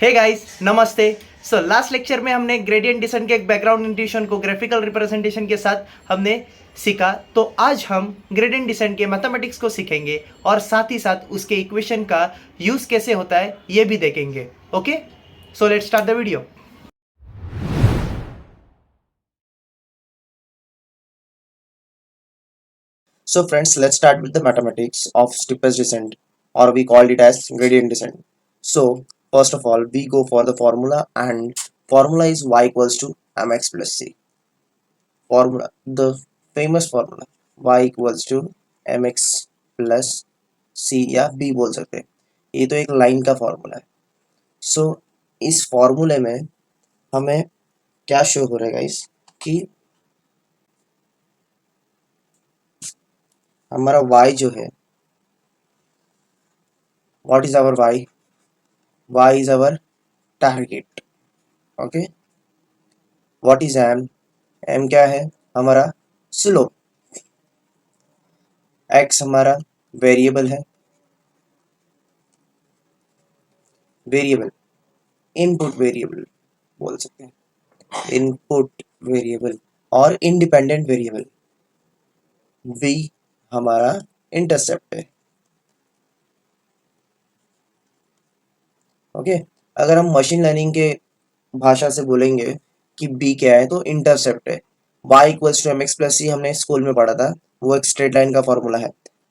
Hey guys, नमस्ते। So last lecture में हमने ग्रेडियंट डिसेंट के एक बैकग्राउंड इंट्यूशन को ग्राफिकल रिप्रेजेंटेशन के साथ हमने सीखा। तो आज हम ग्रेडियंट डिसेंट के मैथमेटिक्स को सीखेंगे और साथ ही साथ उसके इक्वेशन का यूज कैसे होता है ये भी देखेंगे। Okay, so let's start the video. So friends, let's start with the mathematics of steepest descent, or we called it as gradient descent. So first of all, we go for the formula, and formula is y equals to mx plus c. Formula, the famous formula, y equals to mx plus c या b बोल सकते हैं। ये तो एक line का formula है। सो इस फॉर्मूले में हमें क्या शो हो रहेगा इस कि हमारा y जो है, what is our y is our target. Okay, what is m क्या है हमारा स्लोप, x हमारा वेरिएबल है, वेरिएबल इनपुट वेरिएबल बोल सकते हैं, इनपुट वेरिएबल और इंडिपेंडेंट वेरिएबल। v हमारा इंटरसेप्ट है। ओके, अगर हम मशीन लर्निंग के भाषा से बोलेंगे कि b क्या है तो इंटरसेप्ट है। y equals to mx plus C हमने स्कूल में पढ़ा था, वो एक स्ट्रेट लाइन का फॉर्मूला है।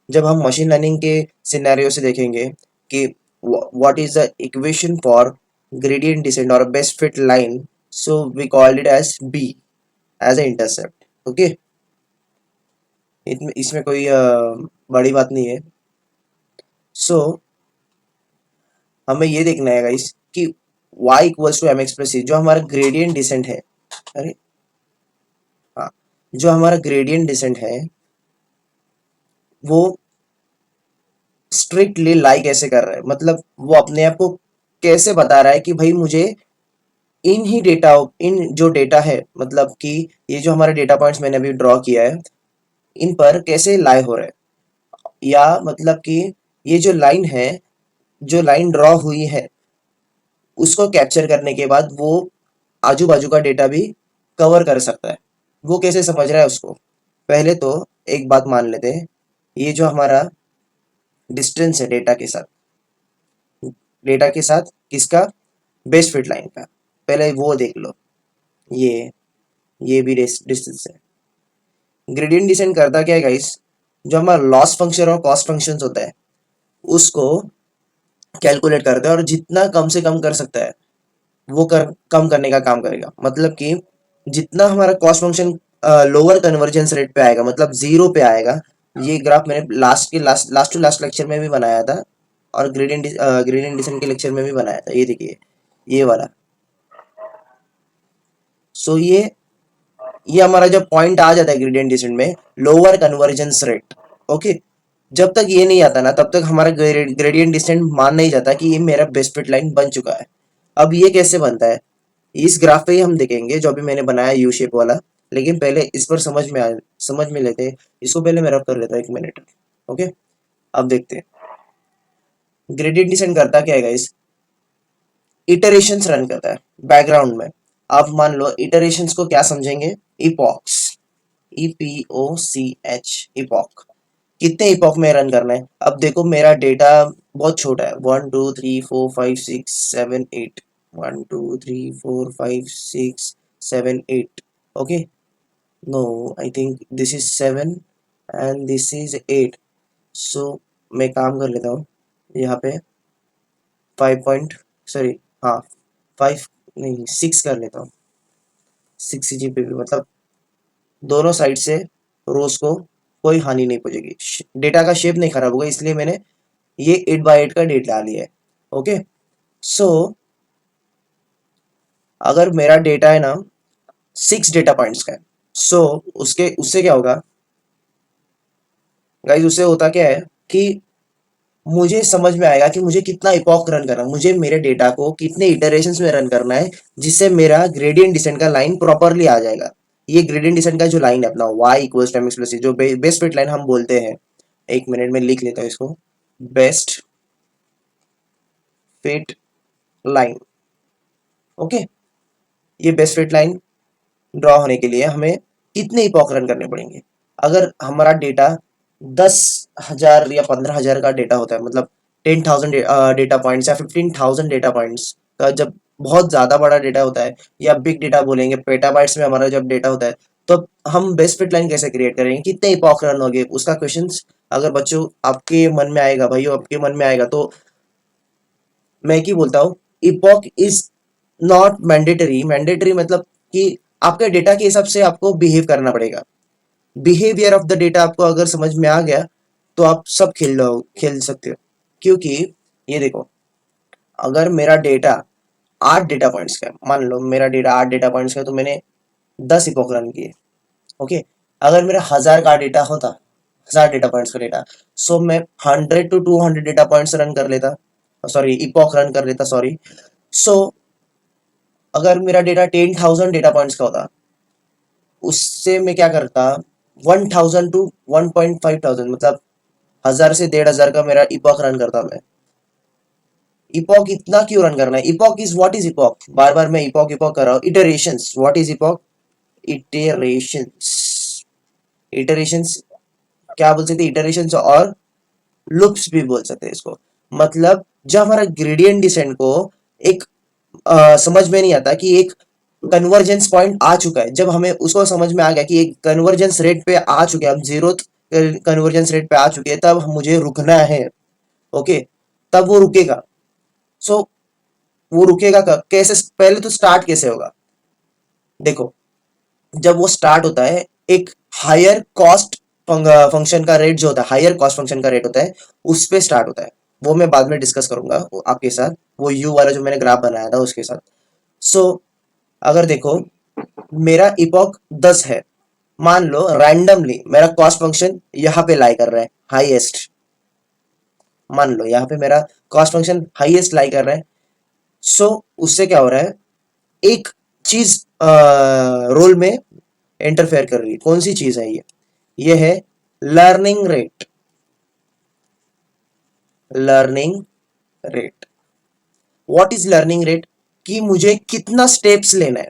जब हम मशीन लर्निंग के सिनेरियो से देखेंगे कि what is the equation for gradient descent or a best fit line, so we called it as b as a intercept. Okay, इसमें कोई बड़ी बात नहीं है। सो हमें ये देखना है गाइस कि y equals to mx plus C जो हमारा ग्रेडियंट डिसेंट है, अरे हाँ, जो हमारा ग्रेडियंट डिसेंट है वो स्ट्रिक्टली लाई कैसे कर रहा है, मतलब वो अपने आप को कैसे बता रहा है कि भाई मुझे इन जो डेटा है, मतलब कि ये जो हमारे डेटा पॉइंट्स मैंने अभी ड्रॉ किया है इन पर कैसे लाई हो रहा है, या मतलब कि ये जो लाइन है, जो लाइन ड्रॉ हुई है उसको कैप्चर करने के बाद वो आजू बाजू का डेटा भी कवर कर सकता है। वो कैसे समझ रहा है उसको, पहले तो एक बात मान लेते हैं, ये जो हमारा डिस्टेंस है डेटा के साथ किसका, बेस्ट फिट लाइन का, पहले वो देख लो। ये भी डिस्टेंस है। ग्रेडियंट डिसेंट करता क्या है गाइस, जो हमारा लॉस फंक्शन और कॉस्ट फंक्शन होता है उसको कैलकुलेट करता है और जितना कम से कम कर सकता है वो कम करने का काम करेगा। मतलब कि जितना हमारा cost function lower convergence rate पे आएगा, मतलब जीरो पे आएगा। ये ग्राफ मैंने लास्ट टू लास्ट लेक्चर में भी बनाया था और ग्रेडियंट डिसेंट के लेक्चर में भी बनाया था। ये देखिए ये वाला। सो ये हमारा जब पॉइंट आ जाता है ग्रेडियंट डिसेंट में, लोअर कन्वर्जेंस रेट। ओके, जब तक ये नहीं आता ना तब तक हमारा ग्रेडियंट डिसेंट मान नहीं जाता कि ये मेरा बेस्ट फिट लाइन बन चुका है। अब ये कैसे बनता है इस ग्राफ पे ही हम देखेंगे, जो अभी मैंने बनाया यू शेप वाला। लेकिन पहले इस पर समझ में लेते हैं। इसको पहले मैं रब कर लेता हूँ 1 मिनट। ओके, अब देखते हैं ग्रेडियंट डिसेंट करता क्या है गाइस, इटरेशंस रन करता है बैकग्राउंड में। आप मान लो इटरेशंस को क्या समझेंगे, इपॉक्स, EPOCH, इपॉक। कितने इपॉक में रन करना है, अब देखो मेरा डेटा बहुत छोटा है, 1 2 3 4 5 6 7 8, 1 2 3 4 5 6 7 8। Okay, no, I think this is 7 and this is 8। So मैं काम कर लेता हूँ यहाँ पे 5 पॉइंट, सॉरी, हाँ 5 नहीं 6 कर लेता हूँ। 6 CGP, मतलब दोनों साइड से रोज को कोई हानि नहीं पहुंचेगी, डेटा का शेप नहीं खराब होगा, इसलिए मैंने ये 8 by 8 का डेटा लिया है। ओके, सो अगर मेरा डेटा है ना 6 डेटा पॉइंट्स का है, सो उसके उससे क्या होगा गाइस, उससे होता क्या है कि मुझे समझ में आएगा कि मुझे कितना इपॉक रन करना है, मुझे मेरे डेटा को कितने इटरेशंस में रन करना है जिससे मेरा ग्रेडियंट डिसेंट का लाइन प्रॉपरली आ जाएगा। ये ग्रेडियंट डिसेंट का जो लाइन है अपना y equals to mx plus C, जो बेस्ट फिट लाइन हम बोलते हैं। 1 मिनट में लिख लेता हूँ इसको, बेस्ट फिट लाइन। ओके, ये बेस्ट फिट लाइन ड्रॉ होने के लिए हमें कितने इपॉक रन करने पड़ेंगे? अगर हमारा डेटा 10,000 या 15,000 का डेटा होता है, मतलब 10,000 डेटा पॉइंट्स या 15,000 डेटा पॉइंट्स का जब बहुत ज्यादा बड़ा डेटा होता है, या बिग डेटा बोलेंगे, पेटाबाइट्स में हमारा जब डेटा होता है, तो हम बेस्ट फिट लाइन कैसे क्रिएट करेंगे, कितने इपॉक रन होंगे, उसका क्वेश्चन अगर बच्चों आपके मन में आएगा, भाइयों आपके मन में आएगा, तो मैं क्या बोलता हूँ, epoch is not mandatory. Mandatory मतलब कि आपके डेटा के हिसाब से आपको बिहेव करना पड़ेगा। बिहेवियर ऑफ द डेटा आपको अगर समझ में आ गया तो आप सब खेल सकते हो। क्योंकि ये देखो, अगर मेरा डेटा 8 डेटा पॉइंट्स का है, मान लो मेरा डेटा 8 डेटा पॉइंट्स का है, तो मैंने 10 इपॉक रन किए। ओके, अगर मेरा 1000 का डेटा होता, 1000 डेटा पॉइंट्स का डेटा, सो मैं 100 to 200 डेटा पॉइंट्स रन कर लेता, सॉरी इपॉक रन कर लेता, सॉरी। सो अगर मेरा डेटा 10,000 डेटा पॉइंट्स का होता, उससे मैं क्या करता, 1,000 to 1.5 थाउजेंड, मतलब 1000 से 1,500 का मेरा इपॉक रन करता मैं। इपॉक इतना क्यों रन करना है? Epoch is what is epoch? बार बार मैं इपॉक इपॉक कर रहा हूँ। Iterations, what is epoch? Iterations. Iterations क्या बोल सकते हैं? इटरेशंस और लूप्स भी बोल सकते हैं इसको। मतलब जब हमारा ग्रेडियंट डिसेंट को एक समझ में नहीं आता कि एक कन्वर्जेंस पॉइंट आ चुका है, जब हमें उसको समझ में आ गया कि एक कन्वर्जेंस रेट पे आ चुके हैं, हम जीरो कन्वर्जेंस रेट पे आ चुके हैं, तब मुझे रुकना है। ओके, तब वो रुकेगा। सो वो रुकेगा कब, कैसे? पहले तो स्टार्ट कैसे होगा, देखो। जब वो स्टार्ट होता है, एक हायर कॉस्ट फंक्शन का रेट जो होता है, हायर कॉस्ट फंक्शन का रेट होता है, उस पे स्टार्ट होता है। वो मैं बाद में डिस्कस करूंगा आपके साथ, वो यू वाला जो मैंने ग्राफ बनाया था उसके साथ। सो अगर देखो, मेरा इपॉक 10 है, मान लो रैंडमली मेरा कॉस्ट फंक्शन यहाँ पे लाई कर रहा है हाईएस्ट, मान लो यहाँ पे मेरा कॉस्ट फंक्शन हाईएस्ट लाई कर रहा है। सो उससे क्या हो रहा है, एक चीज रोल में इंटरफेयर कर रही है। कौन सी चीज है ये है learning rate. Learning rate, what is learning rate? कि मुझे कितना स्टेप्स लेना है।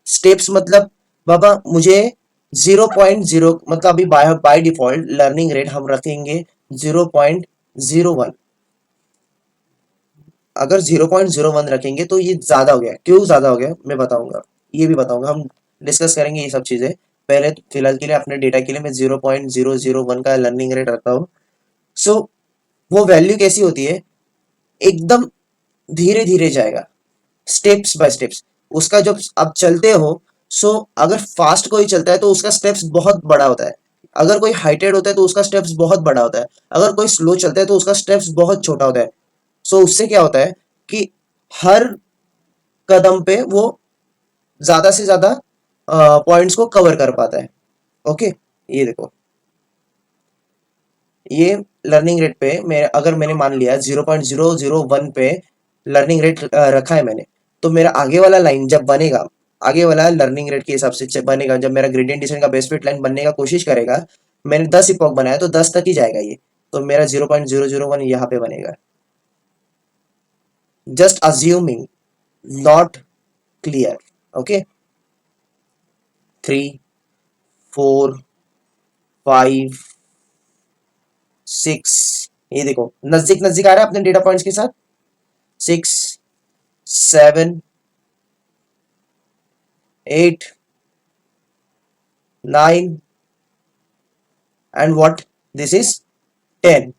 स्टेप्स मतलब बाबा मुझे 0.0, मतलब अभी by by default learning rate हम रखेंगे 0.01। अगर 0.01 रखेंगे तो ये ज्यादा हो गया। क्यों ज्यादा हो गया मैं बताऊंगा, ये भी बताऊंगा, हम डिस्कस करेंगे ये सब चीजें। पहले तो फिलहाल के लिए अपने डेटा के लिए मैं 0.001 का लर्निंग रेट रखता हूँ। सो वो वैल्यू कैसी होती है, एकदम धीरे धीरे जाएगा, स्टेप्स बाय स्टेप्स। उसका जब आप चलते हो, सो अगर फास्ट कोई चलता है तो उसका स्टेप्स बहुत बड़ा होता है, अगर कोई हाइटेड होता है तो उसका स्टेप्स बहुत बड़ा होता है, अगर कोई स्लो चलता है तो उसका स्टेप्स बहुत छोटा होता है। सो उससे क्या होता है कि हर कदम पे वो ज्यादा से ज्यादा पॉइंट्स को कवर कर पाता है। ओके, ये देखो, ये लर्निंग रेट पे मैं, अगर मैंने मान लिया 0.001 पे लर्निंग रेट रखा है मैंने, तो मेरा आगे वाला लाइन जब बनेगा, आगे वाला लर्निंग रेट के हिसाब से बनेगा, जब मेरा ग्रेडियंट डिसेंट का बेस्ट फिट लाइन बनने का कोशिश करेगा, मैंने 10 इपॉक बनाया तो 10 तक ही जाएगा ये, तो मेरा 0.001 यहाँ पे बनेगा। Just assuming, not clear. Okay, 3, 4, 5, 6, ये देखो नजदीक नजदीक आ रहा है अपने डेटा पॉइंट्स के साथ। 6, 7, 8, 9 एंड व्हाट, दिस इज 10।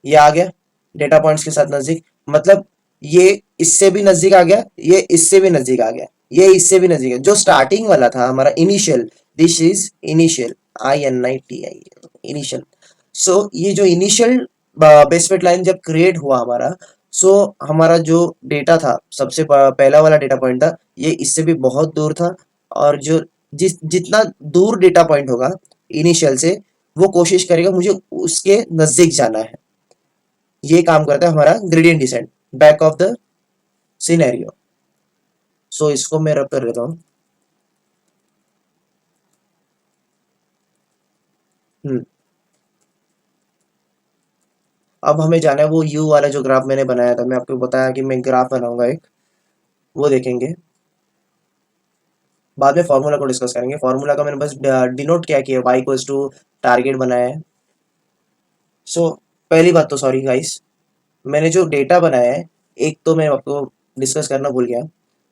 ये आ गया डेटा पॉइंट्स के साथ नजदीक, मतलब ये इससे भी नजदीक आ गया, ये इससे भी नजदीक आ गया, ये इससे भी नजदीक है। जो स्टार्टिंग वाला था हमारा initial, this is initial, INITI, initial. So ये जो इनिशियल बेस फिट लाइन जब क्रिएट हुआ हमारा, सो हमारा जो डेटा था, सबसे पहला वाला डेटा पॉइंट था, ये इससे भी बहुत दूर था। और जो जितना दूर डेटा पॉइंट होगा इनिशियल से, वो कोशिश करेगा मुझे उसके नजदीक जाना है। ये काम करता है हमारा gradient descent, back of the scenario. So इसको मैं रब कर लेता हूँ। हम्म, अब हमें जाना है वो यू वाला जो ग्राफ मैंने बनाया था, मैं आपको बताया कि मैं ग्राफ बनाऊंगा एक। वो देखेंगे, बाद में फॉर्मूला को डिस्कस करेंगे। फॉर्मूला का मैंने बस डिनोट क्या किया, y इक्वल्स टू टारगेट बनाया है। सो पहली बात तो सॉरी गाइस, मैंने जो डेटा बनाया है, एक तो मैं आपको डिस्कस करना भूल गया,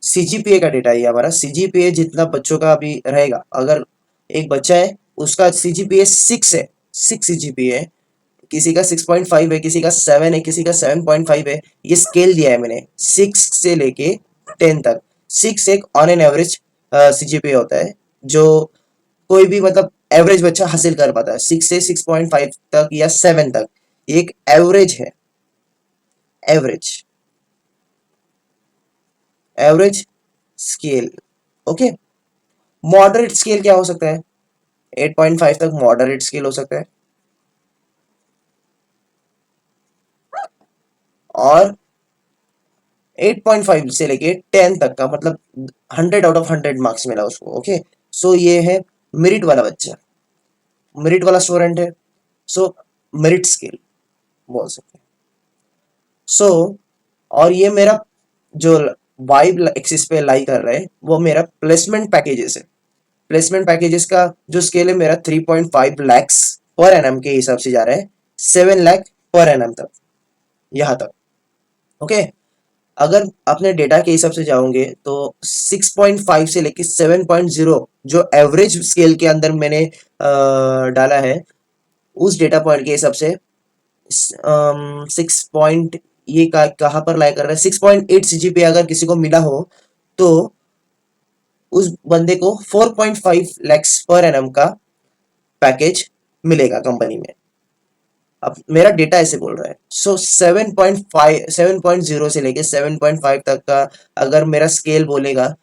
सीजीपीए का डेटा है ये हमारा। सीजीपीए जितना बच्चों का अभी रहेगा, अगर एक बच्चा है उसका सीजीपीए 6 है, 6 सीजीपीए है, किसी का 6.5 है, किसी का 7 है, किसी का 7.5 है। ये स्केल दिया है मैंने 6 से लेके 10 तक। 6 एक ऑन एन एवरेज सीजीपीए होता है, जो कोई भी मतलब एवरेज बच्चा हासिल कर पाता है। 6 से 6.5 तक या 7 तक, ये एक एवरेज है। Average, average scale, okay. Moderate scale क्या हो सकता है? 8.5 तक मॉडरेट स्केल हो सकता है, और 8.5 से लेके 10 तक का मतलब 100 आउट ऑफ 100 मार्क्स मिला उसको, ओके। सो ये है मेरिट वाला बच्चा, मेरिट वाला स्टूडेंट है। सो मेरिट स्केल बोल सकते हैं। सो और ये मेरा जो वाइब एक्सिस पे लाई कर रहा है, वो मेरा प्लेसमेंट पैकेजेस है। प्लेसमेंट पैकेजेस का जो स्केल है मेरा 3.5 लैक्स पर एनएम के हिसाब से जा रहा है 7 लाख पर एनएम तक, यहाँ तक, ओके। अगर अपने डेटा के हिसाब से जाओगे तो 6.5 से लेके 7.0 जो एवरेज स्केल के अंदर मैंने डाला है, उस डेटा पॉइंट के हिसाब से 6 पॉइंट ये कहाँ पर लाई कर रहा है, 6.8 सीजीपी अगर किसी को मिला हो तो उस बंदे को 4.5 लैक्स पर एनम का पैकेज मिलेगा कंपनी में। अब मेरा डेटा ऐसे बोल रहा है। सो 7.5 7.0 से लेके 7.5 तक का अगर मेरा स्केल बोलेगा,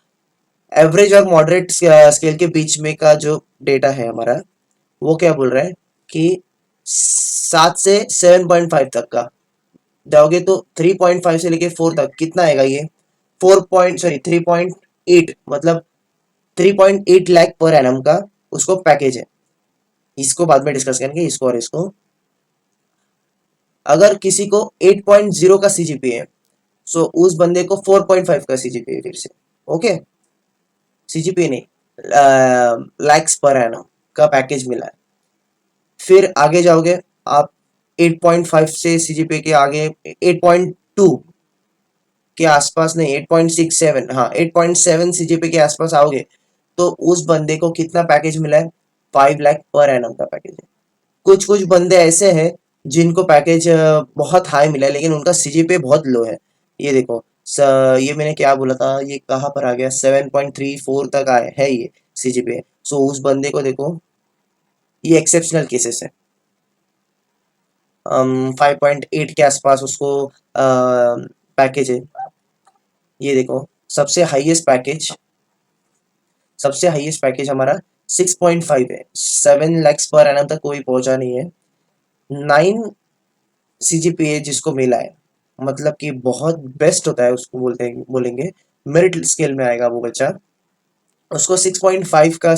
एवरेज और मॉडरेट स्केल के बीच में का जो डेटा है हमारा, वो क्या बोल रहा है कि 7 से 7.5 तक का जाओगे तो 3.5 से लेके 4 तक कितना आएगा ये, 3.8 मतलब 3.8 लाख पर एनम का उसको पैकेज है। इसको बाद में डिस्कस करेंगे, इसको और इसको। अगर किसी को 8.0 का सीजीपी है, सो उस बंदे को 4.5 का सीजीपी है फिर से, ओके। सीजीपी नहीं, लैक्स पर एनम का पैकेज मिला है। फिर आगे जाओगे आप 8.5 से सीजीपी के आगे 8.2 के आसपास, नहीं 8.67, हाँ 8.7 सीजीपी के आसपास आओगे तो उस बंदे को कितना पैकेज मिला है, 5 लाख पर एनम का पैकेज है। कुछ कुछ बंदे ऐसे हैं जिनको पैकेज बहुत हाई मिला है लेकिन उनका सीजीपीए बहुत लो है। ये देखो ये मैंने क्या बोला था, ये कहाँ पर आ गया, 7.34 तक आए है ये सीजीपीए। सो उस बंदे को देखो, ये एक्सेप्शनल केसेस है। 5.8 के आसपास उसको पैकेज है। ये देखो सबसे हाईएस्ट पैकेज, सबसे हाईएस्ट पैकेज हमारा 6.5 है, 7 लैक्स पर एनम तक कोई पहुंचा नहीं है। 9 सीजीपीए जिसको मिला है, मतलब कि बहुत बेस्ट होता है उसको बोलते हैं, बोलेंगे मेरिट स्केल में आएगा वो बच्चा, उसको 6.5 का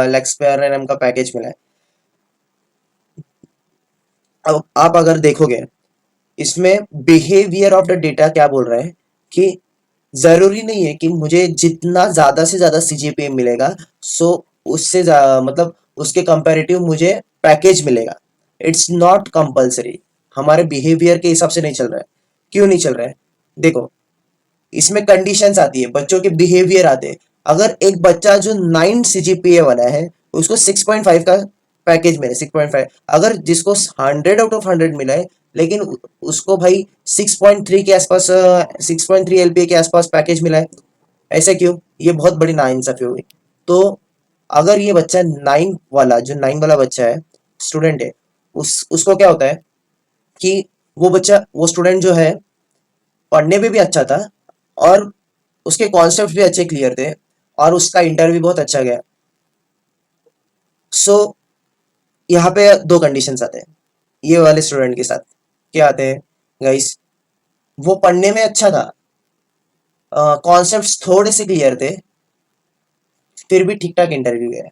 लैक्स पर एनम का पैकेज मिला है। अब आप अगर देखोगे इसमें बिहेवियर ऑफ द डेटा क्या बोल रहा है कि जरूरी नहीं है कि मुझे जितना ज्यादा से ज्यादा सीजीपीए मिलेगा, सो उससे मतलब उसके कंपैरेटिव मुझे पैकेज मिलेगा। इट्स नॉट कंपल्सरी, हमारे बिहेवियर के हिसाब से नहीं चल रहा है। क्यों नहीं चल रहा है? देखो इसमें कंडीशंस आती है, बच्चों के बिहेवियर आते हैं। अगर एक बच्चा जो 9 सीजीपीए वाला है उसको 6.5 का पैकेज मिले, 6.5, अगर जिसको 100 आउट ऑफ 100 मिला है लेकिन उसको भाई 6.3 के आसपास, 6.3 एलपीए के आसपास पैकेज मिला है, ऐसा क्यों? ये बहुत बड़ी नाइंसाफी हुई। तो अगर ये बच्चा 9 वाला, जो 9 वाला बच्चा है, स्टूडेंट है, उसको क्या होता है कि वो बच्चा, वो स्टूडेंट जो है पढ़ने में भी अच्छा था और उसके कॉन्सेप्ट भी अच्छे क्लियर थे और उसका इंटरव्यू बहुत अच्छा गया। सो यहाँ पे दो कंडीशंस आते हैं ये वाले स्टूडेंट के साथ। क्या आते हैं गाइस? वो पढ़ने में अच्छा था, कॉन्सेप्ट्स थोड़े से क्लियर थे, फिर भी ठीक ठाक इंटरव्यू गया।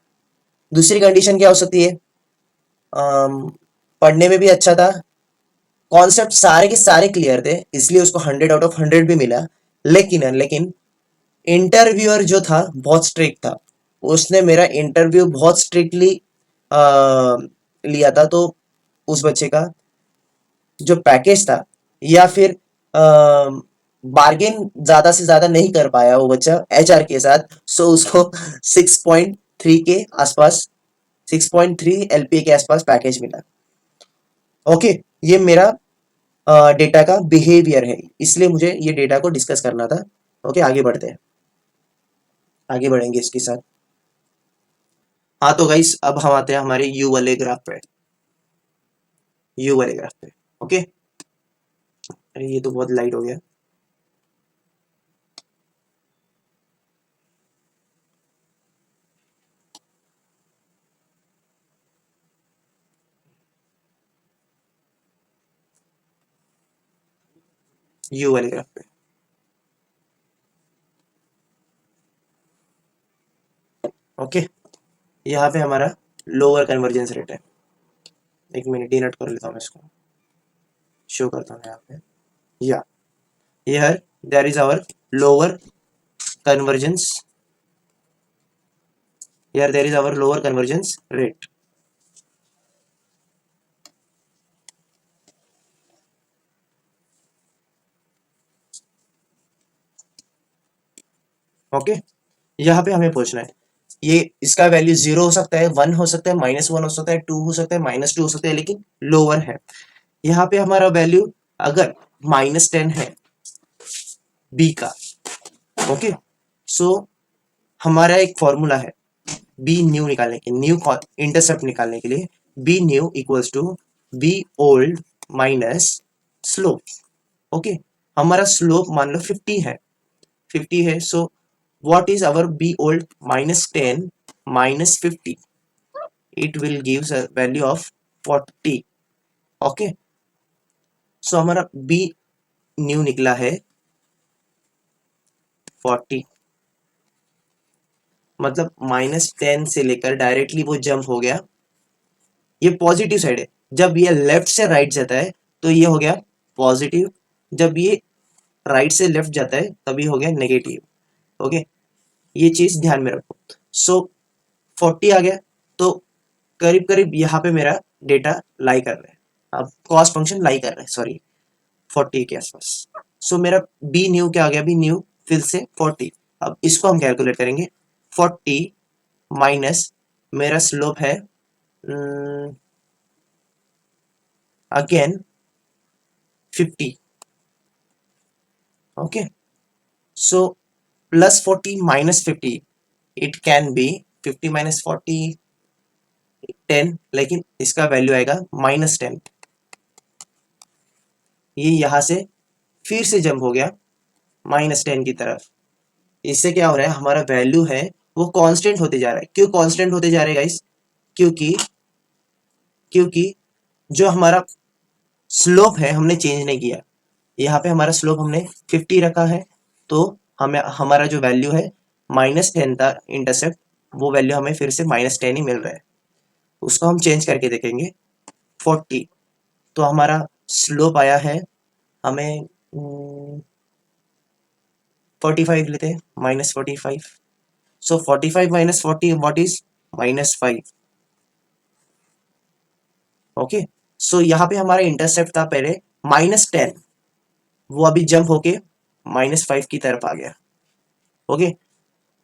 दूसरी कंडीशन क्या हो सकती है? पढ़ने में भी अच्छा था, कॉन्सेप्ट सारे के सारे क्लियर थे, इसलिए उसको 100 आउट ऑफ 100 भी मिला, लेकिन इंटरव्यूअर जो था बहुत स्ट्रिक्ट था, उसने मेरा इंटरव्यू बहुत स्ट्रिक्टली लिया था। तो उस बच्चे का जो पैकेज था, या फिर बार्गेन ज्यादा से ज्यादा नहीं कर पाया वो बच्चा एचआर के साथ, सो उसको 6.3 के आसपास, 6.3 एलपीए के आसपास पैकेज मिला। ओके, ये मेरा डेटा का बिहेवियर है, इसलिए मुझे ये डेटा को डिस्कस करना था। ओके, आगे बढ़ते हैं, आगे बढ़ेंगे इसके साथ। हाँ तो गाइस, अब हम आते हैं हमारे यू वाले ग्राफ पे, यू वाले ग्राफ पे। ओके, अरे ये तो बहुत लाइट हो गया। यू वाले ग्राफ पे। ओके, यहाँ पे हमारा लोअर कन्वर्जेंस रेट है। एक मिनट डिनोट कर लेता हूँ मैं इसको, शो करता हूँ यहाँ पे। या here there is our lower convergence, here there is our lower convergence rate. Okay, यहाँ पे हमें पूछना है, ये इसका वैल्यू 0 हो सकता है, 1 हो सकता है, -1 हो सकता है, 2 हो सकता है, -2 हो सकता है, लेकिन लोअर है। यहाँ पे हमारा वैल्यू अगर -10 है बी का, ओके, सो हमारा एक फॉर्मूला है बी न्यू निकालने के, न्यू इंटरसेप्ट निकालने के लिए, B new equals to B old minus slope. Okay, हमारा स्लोप मान लो 50 है, 50 है, so what is our B old, -10 -50, it will gives a value of 40। Okay, so हमारा बी न्यू निकला है 40, मतलब -10 से लेकर डायरेक्टली वो जंप हो गया, ये पॉजिटिव साइड है। जब ये लेफ्ट से राइट जाता है तो ये हो गया पॉजिटिव, जब ये राइट से लेफ्ट जाता है तभी हो गया नेगेटिव। ओके, ये चीज ध्यान में रखो। सो 40 आ गया, तो करीब करीब यहाँ पे मेरा डेटा लाई कर रहा है, अब कॉस्ट फंक्शन लाई कर रहा है, सॉरी, 40 के आसपास। सो मेरा बी न्यू क्या आ गया, बी न्यू फिर से 40। अब इसको हम कैलकुलेट करेंगे, 40 माइनस मेरा स्लोप है again 50। Okay, so +40 -50, it can be 50 -40 10, लेकिन इसका वैल्यू आएगा -10। ये यहां से फिर से जंप हो गया -10 की तरफ। इससे क्या हो रहा है, हमारा वैल्यू है वो कांस्टेंट होते जा रहा है। क्यों कांस्टेंट होते जा रहे हैं गाइस, क्योंकि क्योंकि जो हमारा स्लोप है हमने चेंज नहीं किया। यहाँ पे हमारा स्लोप हमने 50 रखा है, तो हमें हमारा जो वैल्यू है -10 था इंटरसेप्ट, वो वैल्यू हमें फिर से -10 ही मिल रहा है। उसको हम चेंज करके देखेंगे 40, तो हमारा स्लोप आया है हमें 45 लेते हैं, -45। सो 45 -40 व्हाट इज -5। ओके, सो यहाँ पे हमारा इंटरसेप्ट था पहले -10, वो अभी जंप होके -5 की तरफ आ गया। ओके,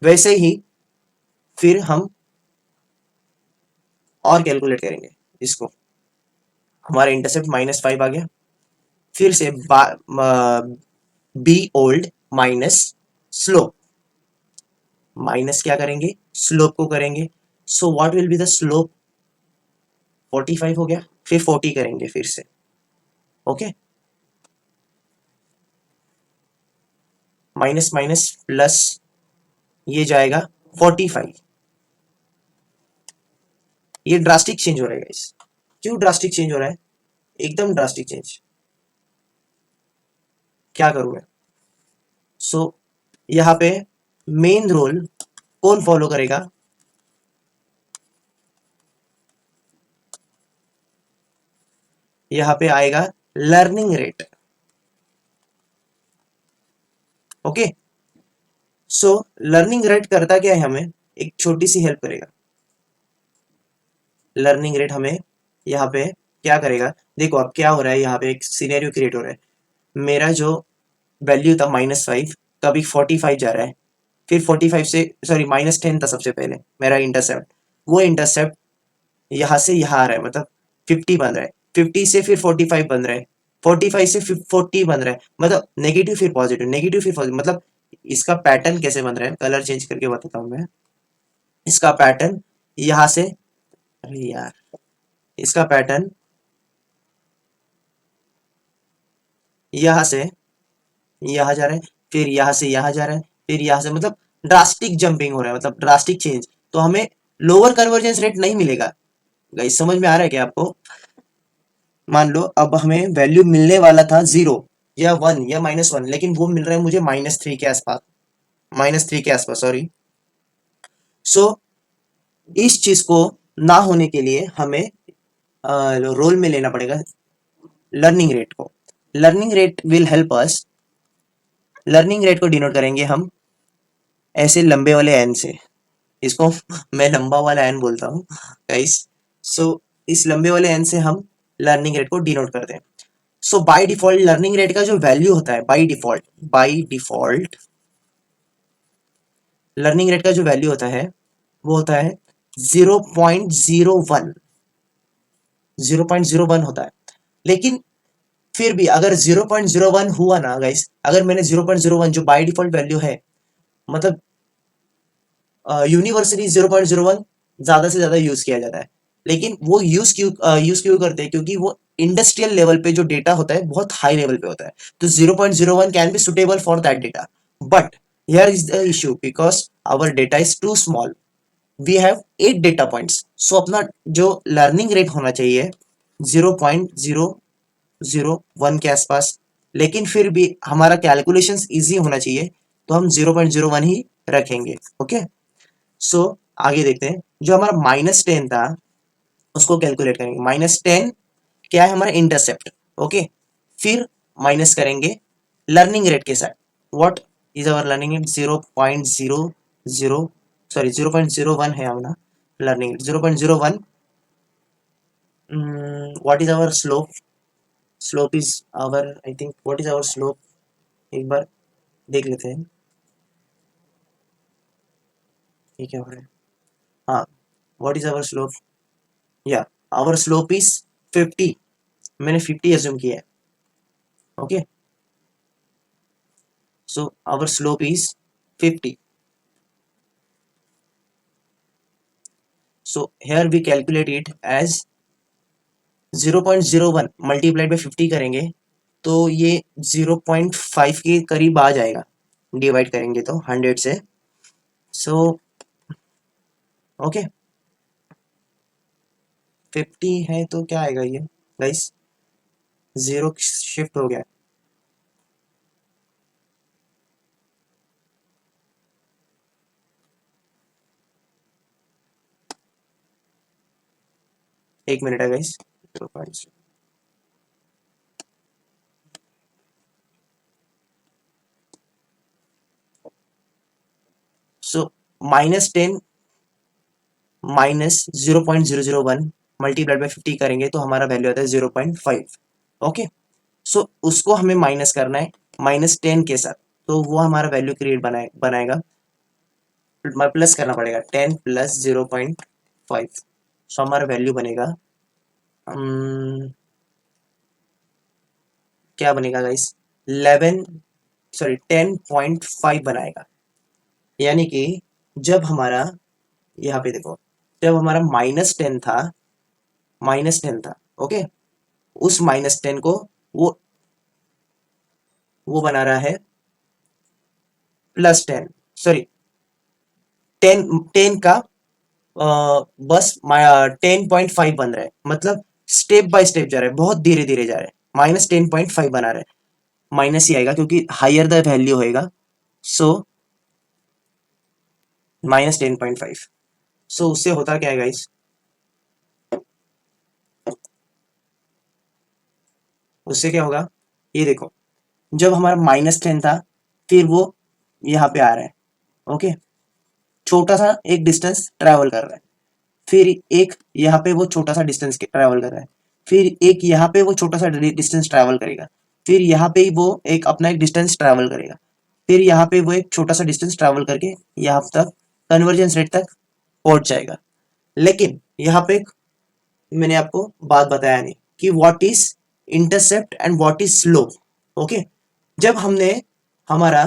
वैसे ही फिर हम और कैलकुलेट करेंगे इसको, हमारा इंटरसेप्ट -5 आ गया, फिर से b old minus slope, minus क्या करेंगे, स्लोप को करेंगे। So what will be the slope, 45 हो गया, फिर 40 करेंगे फिर से। ओके, माइनस माइनस प्लस, ये जाएगा 45। ये ड्रास्टिक चेंज हो रहा है गाइस। क्यों ड्रास्टिक चेंज हो रहा है, एकदम ड्रास्टिक चेंज, क्या करूं मैं। सो यहाँ पे मेन रोल कौन फॉलो करेगा, यहाँ पे आएगा learning rate. Okay, so learning rate करता क्या है, हमें एक छोटी सी हेल्प करेगा। लर्निंग रेट हमें यहाँ पे क्या करेगा, देखो अब क्या हो रहा है, यहाँ पे एक सिनेरियो क्रिएट हो रहा है। मेरा जो वैल्यू था -5, तो अभी 45 जा रहा है। फिर 45 से सॉरी -10 था सबसे पहले मेरा इंटरसेप्ट। वो इंटरसेप्ट यहाँ से यहाँ आ रहा है, मतलब 50 बन रहा है। 50 से फिर 45 बन रहा है। 45 से फिर 40 बन रहा है, मतलब नेगेटिव फिर पॉजिटिव, नेगेटिव फिर पॉजिटिव। मतलब इसका पैटर्न कैसे बन रहा है, कलर चेंज करके बताता हूँ मैं। इसका पैटर्न यहाँ से, अरे यार, इसका पैटर्न यहाँ से यहाँ जा रहा है, फिर यहाँ से यहाँ जा रहा है, फिर यहाँ से, मतलब ड्रास्टिक जंपिंग हो रहा है, मतलब ड्रास्टिक चेंज। तो हमें लोअर कन्वर्जेंस रेट नहीं मिलेगा। गाइस समझ में आ रहा है क्या आपको? मान लो अब हमें वैल्यू मिलने वाला था 0 या 1 या -1, लेकिन वो मिल रहा है मुझे -3 के आसपास, -3 के आसपास, सॉरी। सो इस चीज को ना होने के लिए हमें रोल में लेना पड़ेगा लर्निंग रेट को। Learning rate will help us. Learning rate को डिनोट करेंगे हम ऐसे लंबे वाले एन से। इसको मैं लंबा वाला एन बोलता हूँ गाइस। सो इस लंबे वाले एन से हम लर्निंग रेट को डिनोट करते हैं। सो बाय डिफॉल्ट लर्निंग रेट का जो वैल्यू होता है, बाय डिफॉल्ट लर्निंग रेट का जो वैल्यू होता है वो होता है 0.01, 0.01 होता है। लेकिन फिर भी अगर 0.01 हुआ ना गाइस, अगर मैंने 0.01 जो बाय डिफॉल्ट वैल्यू है, मतलब यूनिवर्सली 0.01 ज्यादा से ज्यादा यूज किया जाता है। लेकिन वो यूज क्यों करते हैं, क्योंकि वो इंडस्ट्रियल लेवल पे जो डेटा होता है बहुत हाई लेवल पे होता है। तो 0.01 can be suitable for that data, but here is the issue because our data is too small. We have 8 data points. So अपना जो लर्निंग रेट होना चाहिए 0.001 के आसपास। लेकिन फिर भी हमारा कैलकुलेशंस इजी होना चाहिए, तो हम 0.01 ही रखेंगे। ओके, सो आगे देखते हैं। जो हमारा -10 था उसको कैलकुलेट करेंगे। -10 क्या है, हमारा इंटरसेप्ट। ओके, फिर माइनस करेंगे लर्निंग रेट के साथ। What is our learning rate? 0.00, sorry 0.01 है हमारा learning rate, 0.01। What is our slope? Slope is our, I think, what is our slope, एक बार देख लेते हैं। ये क्या हो रहा है? हाँ, व्हाट इज आवर स्लोप? या आवर स्लोप इज 50। मैंने 50 एज्यूम किया है। Okay, so our slope is 50। So here we calculate it as 0.01 multiplied by 50 करेंगे तो ये 0.5 के करीब आ जाएगा, डिवाइड करेंगे तो 100 से। सो ओके, 50 है तो क्या आएगा ये गाइस? जीरो शिफ्ट हो गया। एक मिनट है गाइस। सो -10 -0.001 मल्टीप्लाइड बाई 50 करेंगे तो हमारा वैल्यू आता है 0.5। ओके, सो उसको हमें माइनस करना है -10 के साथ, तो वो हमारा वैल्यू क्रिएट बनाएगा। प्लस करना पड़ेगा 10 प्लस 0.5। सो हमारा वैल्यू बनेगा, क्या बनेगा गाइस? 11, सॉरी 10.5 बनाएगा। यानी कि जब हमारा, यहाँ पे देखो, जब हमारा -10 था, ओके, उस -10 को वो बना रहा है +10, सॉरी 10, 10 का बस 10.5 बन रहा है, मतलब स्टेप बाय स्टेप जा रहा है, बहुत धीरे धीरे जा रहा है। -10.5 बना रहा है, माइनस ही आएगा क्योंकि हायर द वैल्यू होएगा। सो -10.5। सो उससे होता क्या है गाइस? उससे क्या होगा, ये देखो, जब हमारा -10 था, फिर वो यहाँ पे आ रहा है, ओके, छोटा सा एक डिस्टेंस ट्रैवल कर रहा है, फिर एक यहाँ पे वो छोटा सा डिस्टेंस ट्रैवल कर रहा है, फिर एक यहाँ पे वो छोटा सा डिस्टेंस ट्रैवल करेगा, फिर यहाँ पे वो एक अपना एक डिस्टेंस ट्रैवल करेगा, फिर यहाँ पे वो एक छोटा सा डिस्टेंस ट्रैवल करके यहाँ तक कन्वर्जेंस रेट तक पहुंच जाएगा। लेकिन यहाँ पे मैंने आपको बात बताया नहीं कि what is intercept and what is slope. Okay, जब हमने हमारा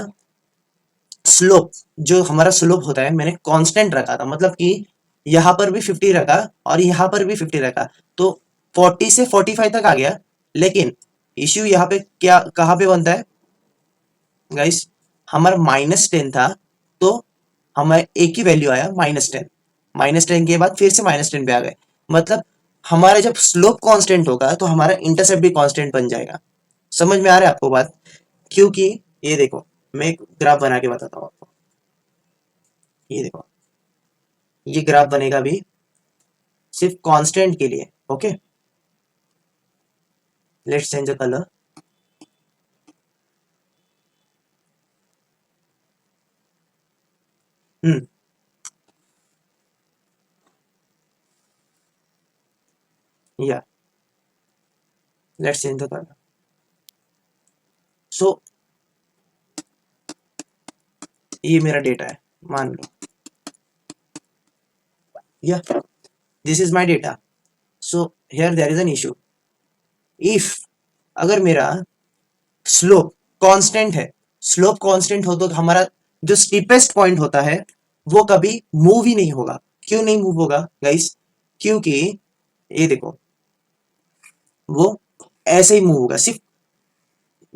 स्लोप, जो हमारा स्लोप होता है मैंने कांस्टेंट रखा था, मतलब कि यहाँ पर भी 50 रखा और यहाँ पर भी 50 रखा, तो 40 से 45 तक आ गया। लेकिन इश्यू यहाँ पे क्या कहाँ पे बनता है गाइस, हमारा -10 था, तो हमारे एक ही वैल्यू आया -10, -10 के बाद फिर से -10 पे आ गए। मतलब हमारा जब स्लोप कांस्टेंट होगा तो हमारा इंटरसेप्ट भी कांस्टेंट बन जाएगा। समझ में आ रहा है आपको बात? क्योंकि ये देखो, मैं एक ग्राफ बना के बताता हूँ आपको। ये देखो, ये ग्राफ बनेगा भी सिर्फ कांस्टेंट के लिए। Okay, let's change the colour. Hmm, या let's change the colour. So ये मेरा डेटा है, मान लो, या this is my data. So here there is an issue. If अगर मेरा स्लोप कांस्टेंट है, स्लोप कांस्टेंट हो तो हमारा जो स्टीपेस्ट पॉइंट होता है वो कभी मूव ही नहीं होगा। क्यों नहीं मूव होगा गाइस? क्योंकि ये देखो, वो ऐसे ही मूव होगा, सिर्फ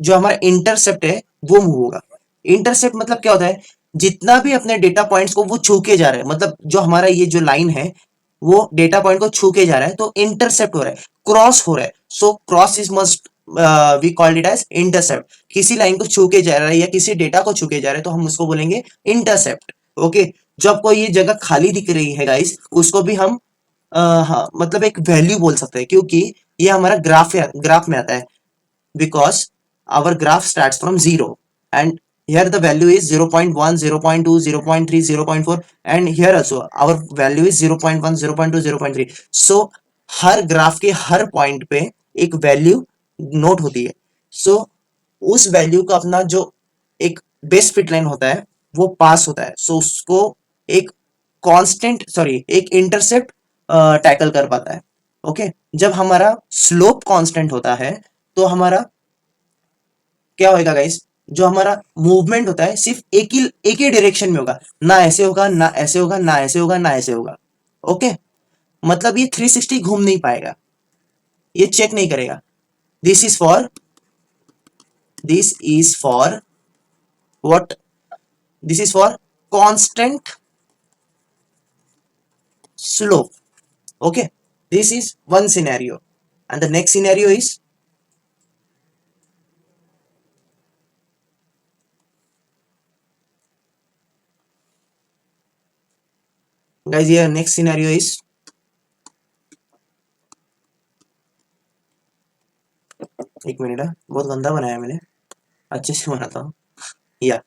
जो हमारा इंटरसेप्ट है वो मूव होगा। इंटरसेप्ट मतलब क्या होता है? जितना भी अपने डेटा पॉइंट्स को वो छू के जा रहा है, मतलब जो हमारा ये जो लाइन है वो डेटा पॉइंट को छू के जा रहा है, तो इंटरसेप्ट हो रहा है, क्रॉस हो रहा है। So cross is must we called it as intercept. किसी लाइन को छू के जा रहा है या किसी डेटा को छू के जा रहा है तो हम उसको बोलेंगे इंटरसेप्ट। ओके, जब आपको ये जगह खाली दिख रही है गाइस, उसको भी हम हाँ मतलब एक वैल्यू बोल सकते हैं, क्योंकि ये हमारा ग्राफ में आता है, because our graph starts from 0 and here the value is 0.1, 0.2, 0.3, 0.4 and here also our value is 0.1, 0.2, 0.3. so her graph के हर पॉइंट पे एक वैल्यू नोट होती है। सो उस वैल्यू का अपना जो एक बेस्ट फिट लाइन होता है वो पास होता है, सो उसको एक कांस्टेंट सॉरी एक इंटरसेप्ट टैकल कर पाता है। ओके, जब हमारा स्लोप कांस्टेंट होता है तो हमारा क्या होगा गाइस, जो हमारा मूवमेंट होता है सिर्फ एक ही डायरेक्शन में होगा, ना ऐसे होगा ना ऐसे होगा ना ऐसे होगा ना ऐसे होगा। ओके, मतलब ये 360 घूम नहीं पाएगा, ये चेक नहीं करेगा। This is for what, this is for constant slope. Okay, this is one scenario and the next scenario is guys, here next scenario is एक मिनट है, बहुत गंदा बनाया मैंने, अच्छे से बनाता हूँ। या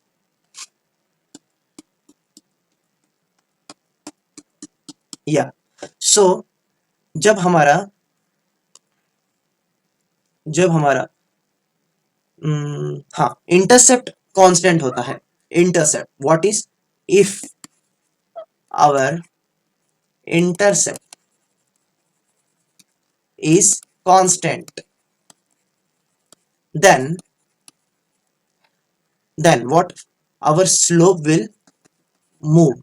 या सो जब हमारा हाँ इंटरसेप्ट कांस्टेंट होता है, intercept what is, if our intercept is constant, then what, our slope will move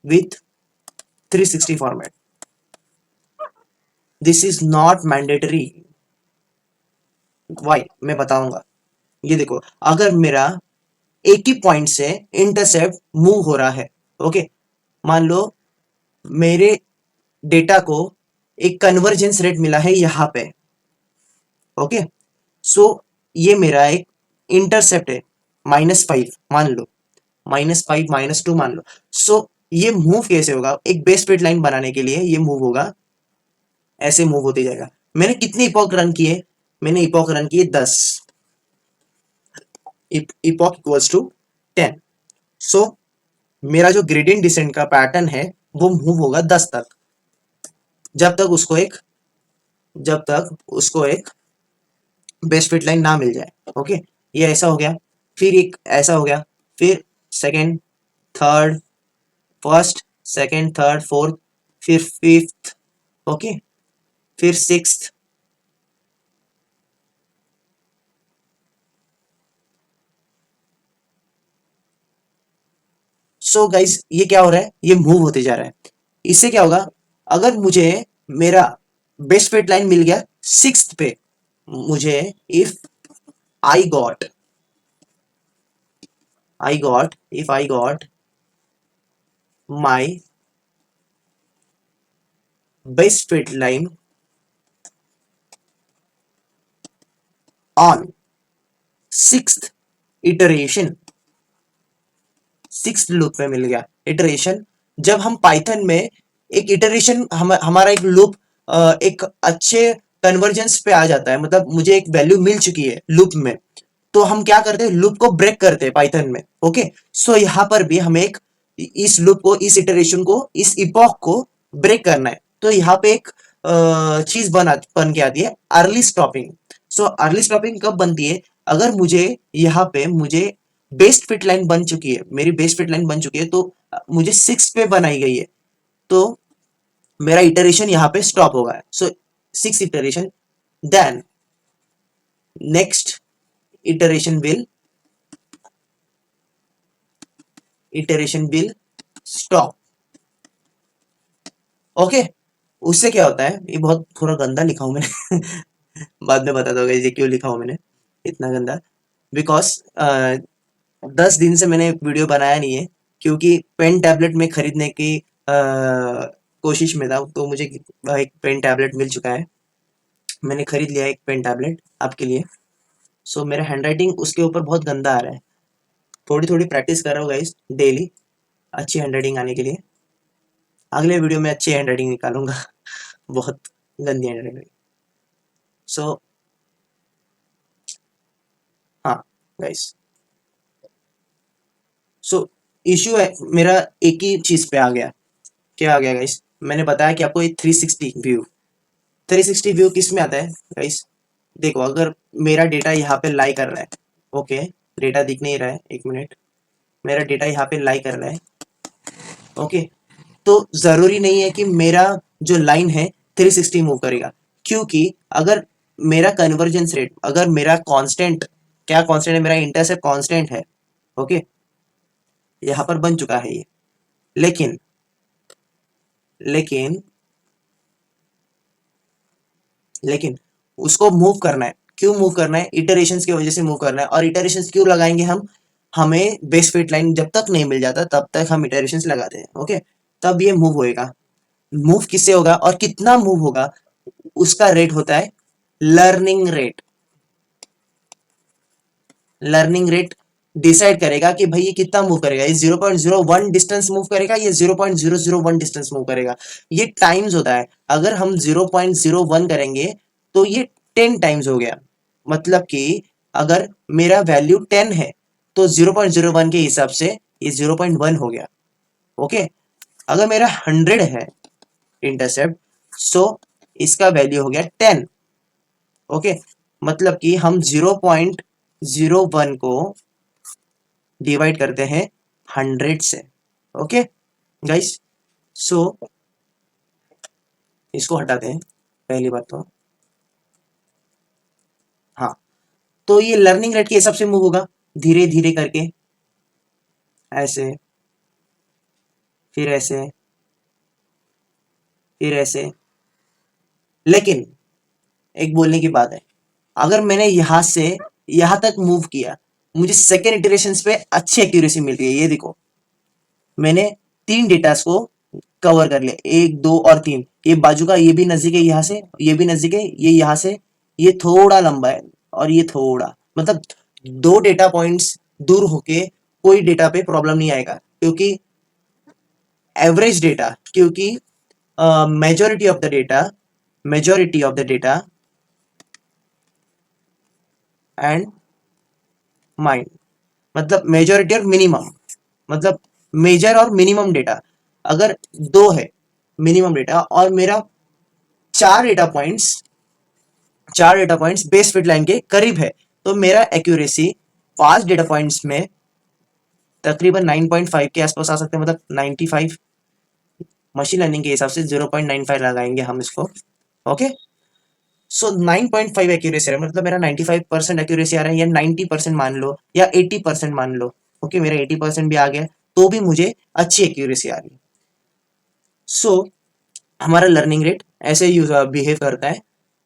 with 360 format. This is not mandatory. Why मैं बताऊंगा। ये देखो, अगर मेरा एक ही पॉइंट से इंटरसेप्ट मूव हो रहा है, ओके, मान लो मेरे डेटा को एक कन्वर्जेंस रेट मिला है यहाँ पे, ओके, सो ये मेरा एक इंटरसेप्ट है -5 मान लो, -5 -2 मान लो। सो ये मूव कैसे होगा, एक बेस स्ट्रेट लाइन बनाने के लिए ये मूव होगा, ऐसे मूव होते जाएगा। मैंने कितने इपॉक रन किए, मैंने इपॉक रन किए 10, इपॉक इक्वल्स टू 10। सो मेरा जो ग्रेडियंट डिसेंट का पैटर्न है वो मूव होगा 10 तक, जब तक उसको एक बेस्ट फिट लाइन ना मिल जाए। ओके, ये ऐसा हो गया, फिर एक ऐसा हो गया, फिर second, third, first, second, third, fourth, फिर फिफ्थ, ओके, फिर सिक्स्थ, सो गाइस ये क्या हो रहा है, ये मूव होते जा रहा है। इससे क्या होगा, अगर मुझे मेरा बेस्ट फिट लाइन मिल गया सिक्स्थ पे, मुझे if I got if I got my best fit line on sixth iteration, six loop में मिल गया इटरेशन। जब हम पाइथन में एक इटरेशन हमारा एक लूप एक अच्छे कन्वर्जेंस पे आ जाता है, मतलब मुझे एक वैल्यू मिल चुकी है लूप में, तो हम क्या करते हैं, लूप को ब्रेक करते हैं पाइथन में। ओके, सो यहाँ पर भी हमें एक इस लूप को, इस इटरेशन को, इस इपॉक को ब्रेक करना है। तो यहाँ पे एक चीज बन के आती है, early stopping. So early stopping कब बनती है, अगर यहाँ पे मुझे बेस्ट फिट लाइन बन चुकी है, मेरी बेस्ट फिट लाइन बन चुकी है, तो मुझे सिक्स पे बनाई गई है, तो मेरा इटरेशन यहाँ पे स्टॉप होगा। So six iteration, then next iteration will stop। Okay, उससे क्या होता है, ये बहुत थोड़ा गंदा लिखा हूं मैंने बाद में बता दोगे ये क्यों लिखा हूं मैंने इतना गंदा, बिकॉज 10 दिन से मैंने वीडियो बनाया नहीं है, क्योंकि पेन टैबलेट में खरीदने की कोशिश में था, तो मुझे एक पेन टैबलेट मिल चुका है, मैंने खरीद लिया एक पेन टैबलेट आपके लिए। सो मेरा हैंडराइटिंग उसके ऊपर बहुत गंदा आ रहा है, थोड़ी थोड़ी प्रैक्टिस कर रहा हूँ गाइस डेली, अच्छी हैंडराइटिंग आने के लिए। अगले वीडियो में अच्छी हैंडराइटिंग निकालूंगा बहुत गंदी हैंडराइटिंग। सो हाँ गाइस, सो इश्यू है मेरा एक ही चीज पे आ गया। क्या आ गया गाइस, मैंने बताया कि आपको ये 360 व्यू किस में आता है गाइस। देखो, अगर मेरा डेटा यहाँ पे लाई कर रहा है, ओके, डेटा दिख नहीं रहा है, एक मिनट, मेरा डेटा यहाँ पे लाई कर रहा है, ओके, तो जरूरी नहीं है कि मेरा जो लाइन है 360 मूव करेगा, क्योंकि अगर मेरा कन्वर्जेंस रेट, अगर मेरा कांस्टेंट, क्या कांस्टेंट है, मेरा इंटरसेप्ट कांस्टेंट है, ओके, यहाँ पर बन चुका है ये, लेकिन लेकिन लेकिन उसको मूव करना है, क्यों मूव करना है, इटरेशंस की वजह से मूव करना है। और इटरेशंस क्यों लगाएंगे हम, हमें बेस्ट फिट लाइन जब तक नहीं मिल जाता तब तक हम इटरेशंस लगाते हैं, ओके, तब ये मूव होएगा। मूव किससे होगा और कितना मूव होगा, उसका रेट होता है learning rate. Learning rate decide करेगा कि भाई ये कितना मूव करेगा, ये 0.01 डिस्टेंस मूव करेगा, ये 0.001 डिस्टेंस मूव करेगा। ये टाइम्स होता है, अगर हम 0.01 करेंगे तो ये 10 टाइम्स हो गया, मतलब कि अगर मेरा वैल्यू 10 है तो 0.01 के हिसाब से ये 0.1 हो गया, ओके। अगर मेरा 100 है इंटरसेप्ट, सो इसका वैल्यू हो गया 10, ओके, मतलब कि हम 0.01 को डिवाइड करते हैं 100 से, ओके गाइस। सो इसको हटाते हैं, पहली बात तो, हाँ, तो ये लर्निंग रेट के हिसाब से मूव होगा, धीरे धीरे करके, ऐसे, फिर ऐसे, फिर ऐसे। लेकिन एक बोलने की बात है, अगर मैंने यहां से यहां तक मूव किया, मुझे सेकेंड इटरेशन पे अच्छी एक्यूरेसी मिल रही है। ये देखो, मैंने 3 डेटास को कवर कर लिया, 1 2 और 3, ये बाजू का ये भी नजदीक है, यहाँ से ये भी नजदीक है, ये यहाँ से ये थोड़ा लंबा है, और ये थोड़ा, मतलब 2 डेटा पॉइंट्स दूर होके कोई डेटा पे प्रॉब्लम नहीं आएगा, क्योंकि एवरेज डेटा, क्योंकि majority of the data and mind, मतलब मेजॉरिटी और मिनिमम, मतलब मेजर और मिनिमम डेटा अगर दो है मिनिमम डेटा और मेरा चार data points base fit line के करीब है, तो मेरा एक्यूरेसी 5 डेटा पॉइंट्स में तकरीबन 9.5 के आसपास आ सकते हैं, मतलब 95। मशीन लर्निंग के हिसाब से 0.95 लगाएंगे हम इसको। ओके, सो 9.5 एक्यूरेसी है, मतलब मेरा 95% एक्यूरेसी आ रहा है, या 90% मान लो या 80% मान लो। ओके, मेरा 80% भी आ गया तो भी मुझे अच्छी एक्यूरेसी आ रही है। सो हमारा लर्निंग रेट ऐसे यूज बिहेव करता है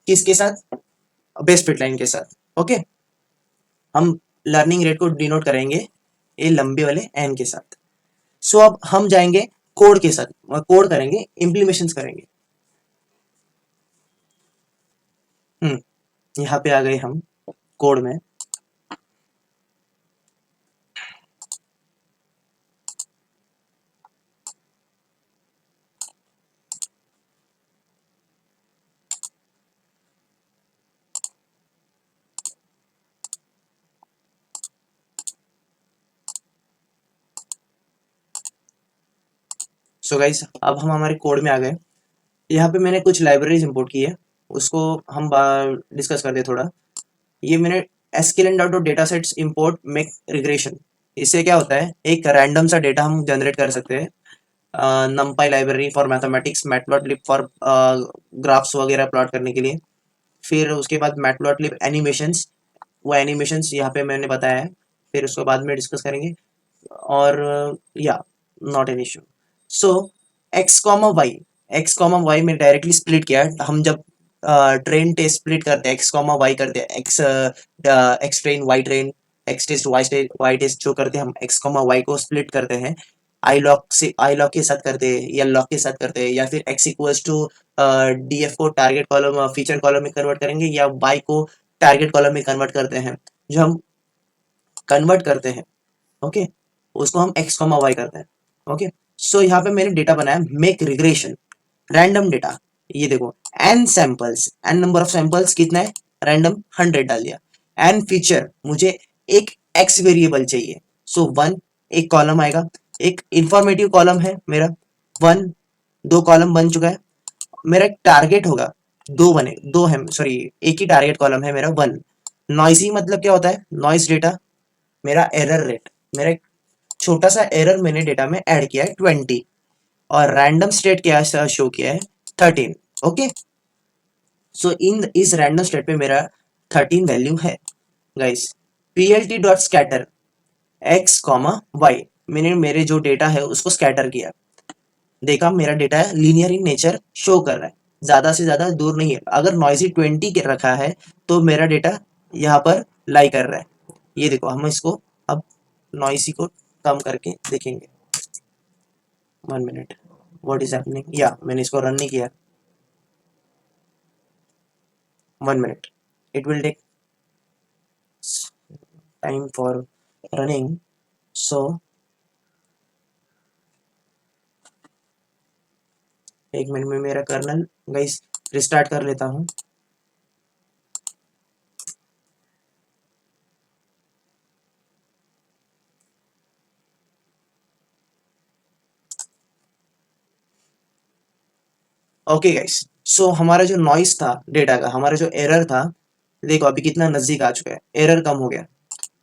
किसके साथ, बेस्ट फिट लाइन के साथ। ओके, हम लर्निंग रेट को डिनोट करेंगे ये लंबे वाले एन के साथ। सो अब हम जाएंगे कोड के साथ, कोड करेंगे, इम्प्लीमेशन करेंगे। यहाँ पे आ गए हम कोड में। सो गाइस, अब हम हमारे कोड में आ गए। यहाँ पे मैंने कुछ लाइब्रेरीज इंपोर्ट की है, उसको हम डिस्कस करते हैं थोड़ा। ये मैंने SQL dot data sets import make regression. इससे क्या होता है, एक रैंडम सा डेटा हम जनरेट कर सकते हैं। नमपाई library for mathematics, matplotlib for graphs वगैरह प्लॉट करने के लिए। फिर उसके बाद मैटप्लॉटलिब एनिमेशंस, वो एनिमेशंस यहाँ पे मैंने बताया है, फिर उसको बाद में डिस्कस करेंगे। और या not an issue. So x comma y में डायरेक्टली स्प्लिट किया। हम जब ट्रेन टेस्ट स्प्लिट करते हैं, एक्स कॉमा वाई करते हैं, x train y train, x test y test जो करते हैं, हम एक्स कॉमा वाई को स्प्लिट करते हैं। आई लॉक के साथ करते हैं या लॉक के साथ करते हैं, या फिर x equals to d f को टारगेट कॉलम फीचर कॉलम में कन्वर्ट करेंगे, या वाई को टारगेट कॉलम में कन्वर्ट करते हैं। जो हम कन्वर्ट करते हैं, ओके, उसको हम एक्स कॉमा वाई करते हैं। ओके, सो यहाँ पे मैंने डेटा बनाया मेक रिग्रेशन, रैंडम डेटा। ये देखो, N samples, N number of samples कितना है, रैंडम 100 डाल दिया। एन फीचर, मुझे एक एक्स वेरिएबल चाहिए, सो वन एक कॉलम आएगा, एक इंफॉर्मेटिव कॉलम है मेरा, वन, दो कॉलम बन चुका है। मेरा एक टारगेट होगा, दो बने, दो है, सॉरी एक ही टारगेट कॉलम है मेरा, वन। नॉइजी मतलब क्या होता है, नॉइज डेटा। मेरा एरर रेट, मेरा एक छोटा सा एरर मैंने डेटा में ऐड किया है 20, और रैंडम स्टेट क्या शो किया है 13। ओके, सो इन इस रैंडम स्टेट पे मेरा 13 वैल्यू है guys. PLT dot scatter X comma Y, मैंने मेरे जो डेटा है उसको स्कैटर किया। देखा, मेरा data linear in nature show कर रहा है, ज्यादा से ज्यादा दूर नहीं है। अगर नॉइजी 20 के रखा है तो मेरा डेटा यहाँ पर लाई कर रहा है। ये देखो, हम इसको अब नॉइसी को कम करके देखेंगे। 1 मिनट, व्हाट इज हैपनिंग, या मैंने इसको रन नहीं किया। 1 minute, it will take time for running. So 1 minute में मेरा कर्नल गाइस रिस्टार्ट कर लेता हूँ। ओके गाइस, सो हमारा जो नॉइस था डेटा का, हमारा जो एरर था, देखो अभी कितना नजदीक आ चुका है, एरर कम हो गया।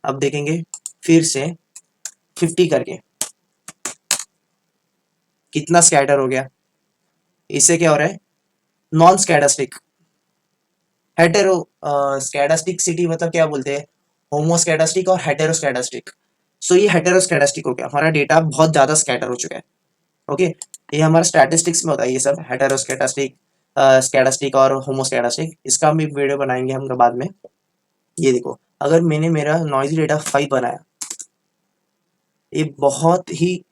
अब देखेंगे फिर से 50 करके कितना स्कैटर हो गया। इससे क्या हो रहा है, नॉन स्कैडास्टिक, हेटेरो स्कैडास्टिक सिटी मतलब क्या बोलते हैं, होमोस्कैडास्टिक और हेटेरोस्कैडास्टिक। सो ये हेटेरोस्कैडास्टिक हो गया, हमारा डेटा बहुत ज्यादा स्कैटर हो चुका है। ओके, ये हमारा स्टैटिस्टिक्स में होता है, ये सब हेटेरोस्कैडास्टिक, स्कैडास्टिक और होमोस्कैडास्टिक। इसका हम एक वीडियो बनाएंगे हम बाद में। ये देखो, अगर मैंने मेरा नॉइजी डेटा 5 बनाया, ये बहुत ही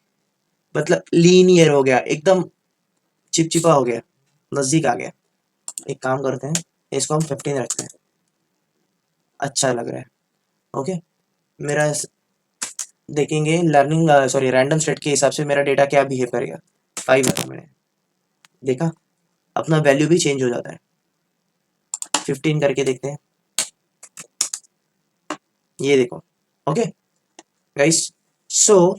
मतलब लीनियर हो गया, एकदम चिपचिपा हो गया, नजदीक आ गया। एक काम करते हैं, इसको हम 15 रखते हैं, अच्छा लग रहा है। ओके, मेरा देखेंगे लर्निंग सॉरी रैंडम सेट के हिसाब से मेरा डेटा क्या बिहेव करेगा। 5 रखा मैंने, देखा अपना वैल्यू भी चेंज हो जाता है। 15 करके देखते हैं, ये देखो। Okay, guys. सो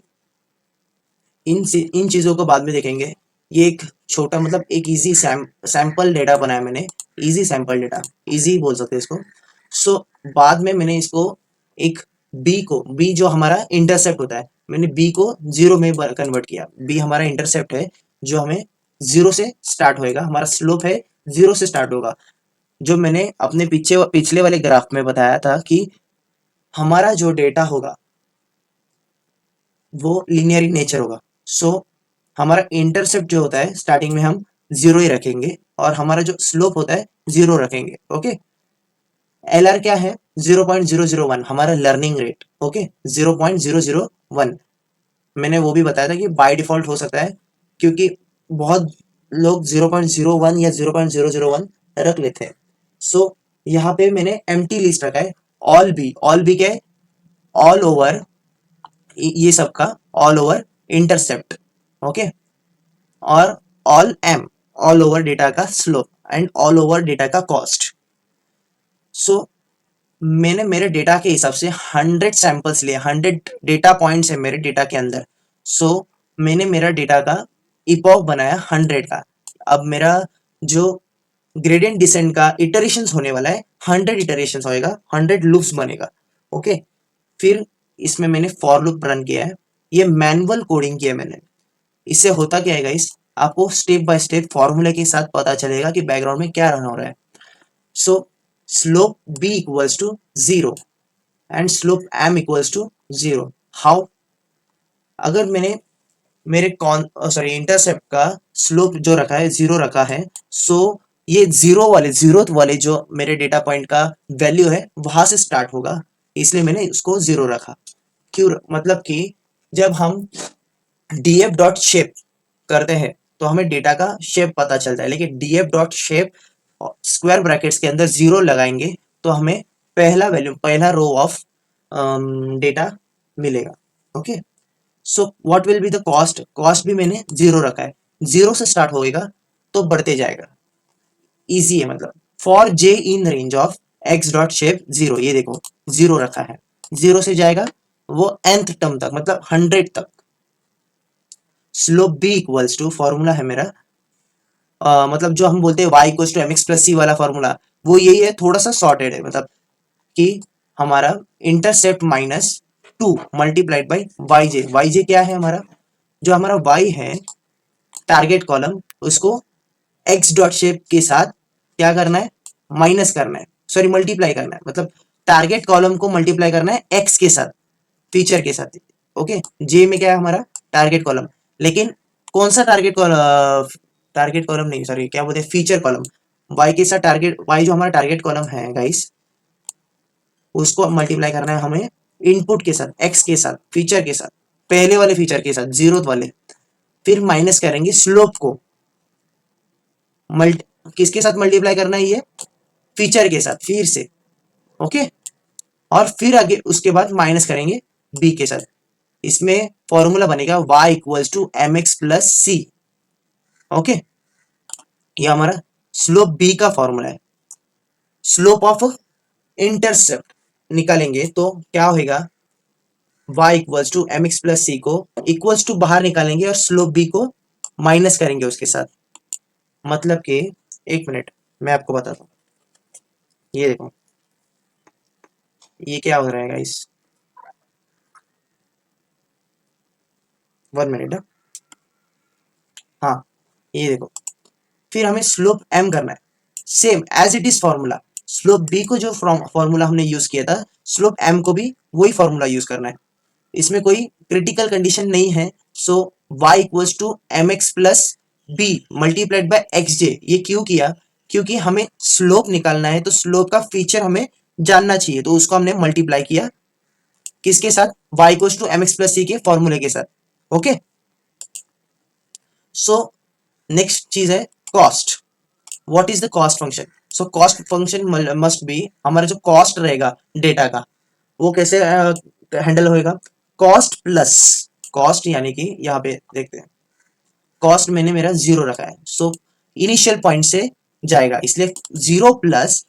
इन चीजों को बाद में देखेंगे। ये एक छोटा मतलब एक इजी सैंपल डेटा बनाया मैंने, इजी सैंपल डेटा, इजी बोल सकते हैं इसको। सो बाद में मैंने इसको एक बी जो हमारा इंटरसेप्ट होता है, मैंने बी को जीरो में कन्वर्ट किया। बी हमारा इंटरसेप्ट है जो हमें जीरो से स्टार्ट होएगा, हमारा स्लोप है जीरो से स्टार्ट होगा। जो मैंने अपने पिछले वाले ग्राफ में बताया था कि हमारा जो डेटा होगा वो लीनियर इन नेचर होगा। सो हमारा इंटरसेप्ट जो होता है स्टार्टिंग में हम जीरो ही रखेंगे और हमारा जो स्लोप होता है जीरो रखेंगे। ओके, एल आर क्या है? 0.001 हमारा लर्निंग रेट। ओके, 0.001 मैंने वो भी बताया था कि बाय डिफॉल्ट हो सकता है, क्योंकि बहुत लोग 0.01 या 0.001 रख लेते हैं। सो यहाँ पे मैंने एम्प्टी लिस्ट रखा है। ऑल बी क्या है? ऑल ओवर ये सबका ऑल ओवर इंटरसेप्ट। ओके, और ऑल ओवर डेटा का slope and all over data का कॉस्ट। सो मैंने मेरे डेटा के हिसाब से 100 सैंपल्स लिए, 100 डेटा पॉइंट्स है मेरे डेटा के अंदर। सो मैंने मेरा डेटा का इपॉक बनाया 100 का। अब मेरा जो ग्रेडियंट डिसेंट का इटरेशंस होने वाला है, 100 इटरेशंस होएगा, 100 लूप्स बनेगा। ओके, फिर इसमें मैंने फॉर लूप रन किया है, ये मैनुअल कोडिंग किया है मैंने। इससे होता क्या है गाइस, आपको स्टेप बाय स्टेप फॉर्मूले के साथ पता चलेगा कि बैकग्राउंड में क्या रन हो रहा है। So slope b equals to 0 and slope m equals to 0। How? अगर मैंने मेरे इंटरसेप्ट का स्लोप जो रखा है 0 रखा है, सो ये जीरोथ वाले जो मेरे डेटा पॉइंट का वैल्यू है वहां से स्टार्ट होगा, इसलिए मैंने उसको 0 रखा। क्यों? मतलब कि जब हम df डॉट शेप करते हैं तो हमें डेटा का शेप पता चलता है, लेकिन df dot shape square brackets के अंदर 0 लगाएंगे तो हमें पहला रो ऑफ डेटा मिलेगा। Okay, so what will be the cost भी मैंने 0 रखा है, 0 से स्टार्ट होएगा तो बढ़ते जाएगा। इजी है मतलब। For J in range of x dot shape 0, ये देखो 0 रखा है, 0 से जाएगा वो nth टर्म तक मतलब 100 तक। Slope b equals to, formula है मेरा मतलब जो हम बोलते हैं y equals to mx plus C वाला फॉर्मूला, वो यही है, थोड़ा सा सॉर्टेड है। मतलब कि हमारा intercept minus 2 multiplied by Y J क्या है हमारा? जो हमारा y है टारगेट कॉलम, उसको x डॉट शेप के साथ क्या करना है? माइनस करना है, सॉरी मल्टीप्लाई करना है। मतलब टारगेट कॉलम को मल्टीप्लाई करना है x के साथ, फीचर के साथ। ओके, जे में क्या है हमारा? Target column. लेकिन कौन सा टारगेट कॉलम नहीं, सॉरी क्या बोलते हैं, फीचर कॉलम। वाई के साथ टारगेट, वाई जो हमारा टारगेट कॉलम है गाइस, उसको मल्टीप्लाई करना है हमें इनपुट के साथ, एक्स के साथ, फीचर के साथ, पहले वाले फीचर के साथ, जीरो वाले। फिर माइनस करेंगे स्लोप को, किसके साथ मल्टीप्लाई करना है? ये फीचर के साथ फिर से। ओके, और फिर आगे उसके बाद माइनस करेंगे बी के साथ। इसमें फॉर्मूला बनेगा y equals to M X plus C. Okay, ये हमारा स्लोप बी का फॉर्मूला है। स्लोप ऑफ इंटरसेप्ट निकालेंगे तो क्या होगा? y equals to M X plus C को इक्वल्स टू बाहर निकालेंगे और स्लोप बी को माइनस करेंगे उसके साथ। मतलब कि एक मिनट मैं आपको बताता हूँ, ये देखो ये क्या हो रहा है गाइस, 1 मिनट। हाँ, ये देखो, फिर हमें स्लोप m करना है, same as it is formula. Slope b को जो फॉर्मूला हमने यूज किया था, स्लोप m को भी वही फॉर्मूला यूज करना है। इसमें कोई क्रिटिकल कंडीशन नहीं है। So y equals to M X plus B multiplied by X J. ये क्यों किया? क्योंकि हमें स्लोप निकालना है तो स्लोप का फीचर हमें जानना चाहिए, तो उसको हमने मल्टीप्लाई किया किसके साथ? y equals to M X plus C के फॉर्मूले के साथ। ओके, सो नेक्स्ट चीज है cost. What is the cost function? So cost function must be, हमारा जो कॉस्ट रहेगा डेटा का वो कैसे हैंडल होएगा? कॉस्ट प्लस कॉस्ट, यानी कि यहाँ पे देखते हैं, कॉस्ट मैंने मेरा 0 रखा है, सो इनिशियल पॉइंट से जाएगा, इसलिए 0 plus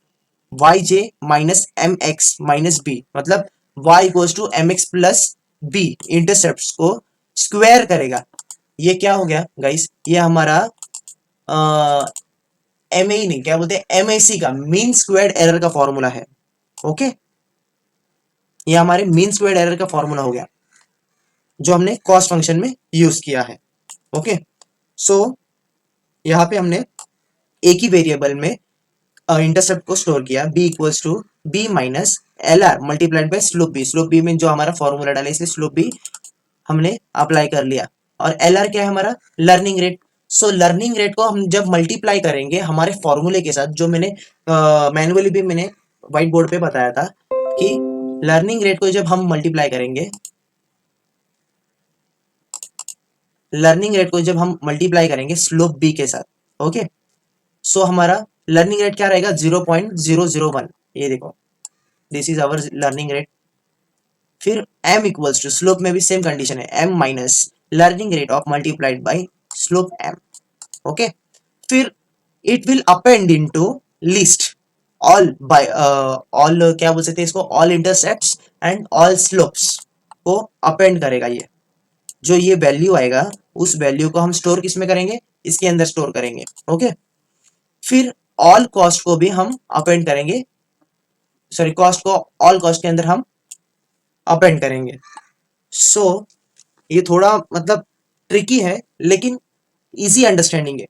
Y J minus M X minus B, मतलब y equals to M X plus B intercept को स्क्वायर करेगा। ये क्या हो गया गाइस, ये हमारा एम ए नहीं, क्या बोलते हैं, एमएसी का मीन स्क्वायर्ड एरर का फॉर्मूला है। ओके, ये हमारे मीन स्क्वायर्ड एरर का फॉर्मूला हो गया जो हमने कॉस्ट फंक्शन में यूज किया है। ओके, सो यहाँ पे हमने एक ही वेरिएबल में इंटरसेप्ट को स्टोर किया, B equals to B minus L R multiplied by slope B. Slope B में जो हमारा फॉर्मूला डाला इसलिए स्लोप बी हमने अप्लाई कर लिया। और एल आर क्या है हमारा, learning rate. So learning rate को हम जब मल्टीप्लाई करेंगे हमारे फॉर्मूले के साथ, जो मैंने मैनुअली भी मैंने व्हाइट बोर्ड पे बताया था कि लर्निंग रेट को जब हम मल्टीप्लाई करेंगे, लर्निंग रेट को जब हम मल्टीप्लाई करेंगे स्लोप बी के साथ, ओके, सो हमारा लर्निंग रेट क्या रहेगा, 0.001। ये देखो, this is our learning rate. फिर m इक्वल्स टू, स्लोप में भी सेम कंडीशन है, m minus learning rate of multiplied by slope m। Okay, फिर it will append into list all by all, क्या बोल सकते हैं इसको, all intercepts and all slopes को अपेंड करेगा। ये जो ये वैल्यू आएगा उस वैल्यू को हम स्टोर किस में करेंगे, इसके अंदर स्टोर करेंगे। ओके, फिर ऑल कॉस्ट को भी हम अपेंड करेंगे, सॉरी कॉस्ट को ऑल कॉस्ट के अंदर हम अपेंड करेंगे। सो ये थोड़ा मतलब ट्रिकी है लेकिन इजी अंडरस्टैंडिंग है।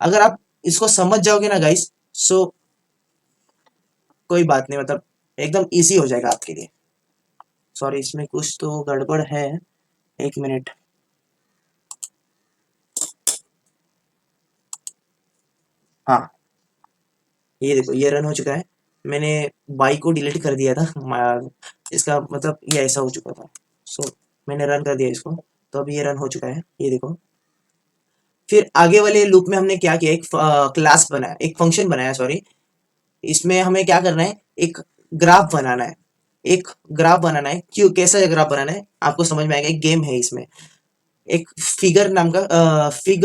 अगर आप इसको समझ जाओगे ना गाइस, सो कोई बात नहीं, मतलब एकदम इजी हो जाएगा आपके लिए। सॉरी, इसमें कुछ तो गड़बड़ है, एक मिनट। हाँ, ये देखो ये रन हो चुका है। मैंने बाई को डिलीट कर दिया था, इसका मतलब ये ऐसा हो चुका था। सो मैंने रन कर दिया इसको, तो अब ये रन हो चुका है, ये देखो। फिर आगे वाले लूप में हमने क्या किया, एक क्लास बनाया, एक फंक्शन बनाया, सॉरी। इसमें हमें क्या करना है, एक ग्राफ बनाना है। एक ग्राफ बनाना है, क्यों, कैसा ग्राफ बनाना है आपको समझ में आएगा। एक गेम है इसमें, एक फिगर नाम का फिग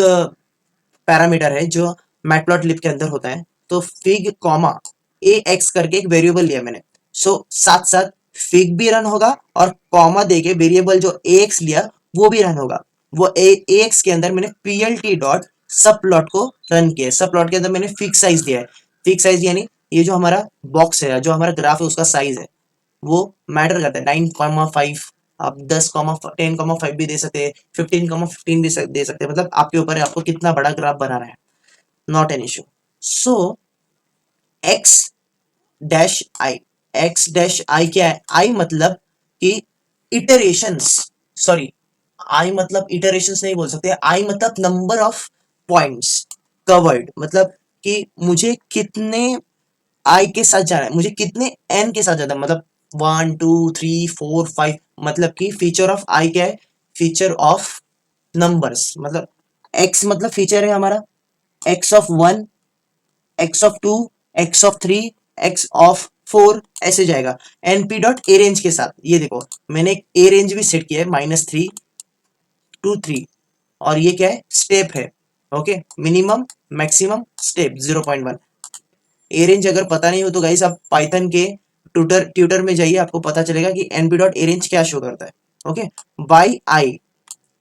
पैरामीटर है जो मैटप्लॉटलिब के अंदर होता है। तो फिग कॉमा ए एक्स करके एक वेरिएबल लिया मैंने। सो साथ साथ फिग भी रन होगा और कॉमा देके वेरिएबल जो ए एक्स लिया वो भी रन होगा। वो ए एक्स के अंदर मैंने पीएलटी डॉट सब प्लॉट को रन किया। सब प्लॉट के अंदर मैंने फिक्स साइज दिया है। फिक्स साइज यानी ये जो हमारा बॉक्स है, जो हमारा ग्राफ है, उसका साइज है वो मैटर करता है। 9,5, आप 10,10,5 भी दे सकते हैं, 15,15 भी दे सकते हैं, मतलब आपके ऊपर है आपको कितना बड़ा ग्राफ बनाना है, not an issue. So x dash I, x dash I क्या है, आई मतलब कि इटरेशंस, सॉरी आई मतलब इटरेशंस नहीं बोल सकते, आई मतलब नंबर ऑफ पॉइंट्स कवर्ड, मतलब कि मुझे कितने आई के साथ जाना है, मुझे कितने एन के साथ जाना है, मतलब 1 2 3 4 5, मतलब कि फीचर ऑफ आई क्या है, फीचर ऑफ नंबर्स, मतलब एक्स मतलब फीचर है हमारा, x of 1, x of 2, x of 3, x of 4, ऐसे जाएगा एनपी डॉट ए रेंज के साथ। ये देखो मैंने एक ए रेंज भी सेट किया है, -3 to 3, और ये क्या है, स्टेप है। Okay, minimum maximum step 0.1। ए रेंज अगर पता नहीं हो तो गाइस आप पाइथन के ट्यूटर में जाइए, आपको पता चलेगा कि np डॉट ए रेंज क्या शो करता है। Okay, by I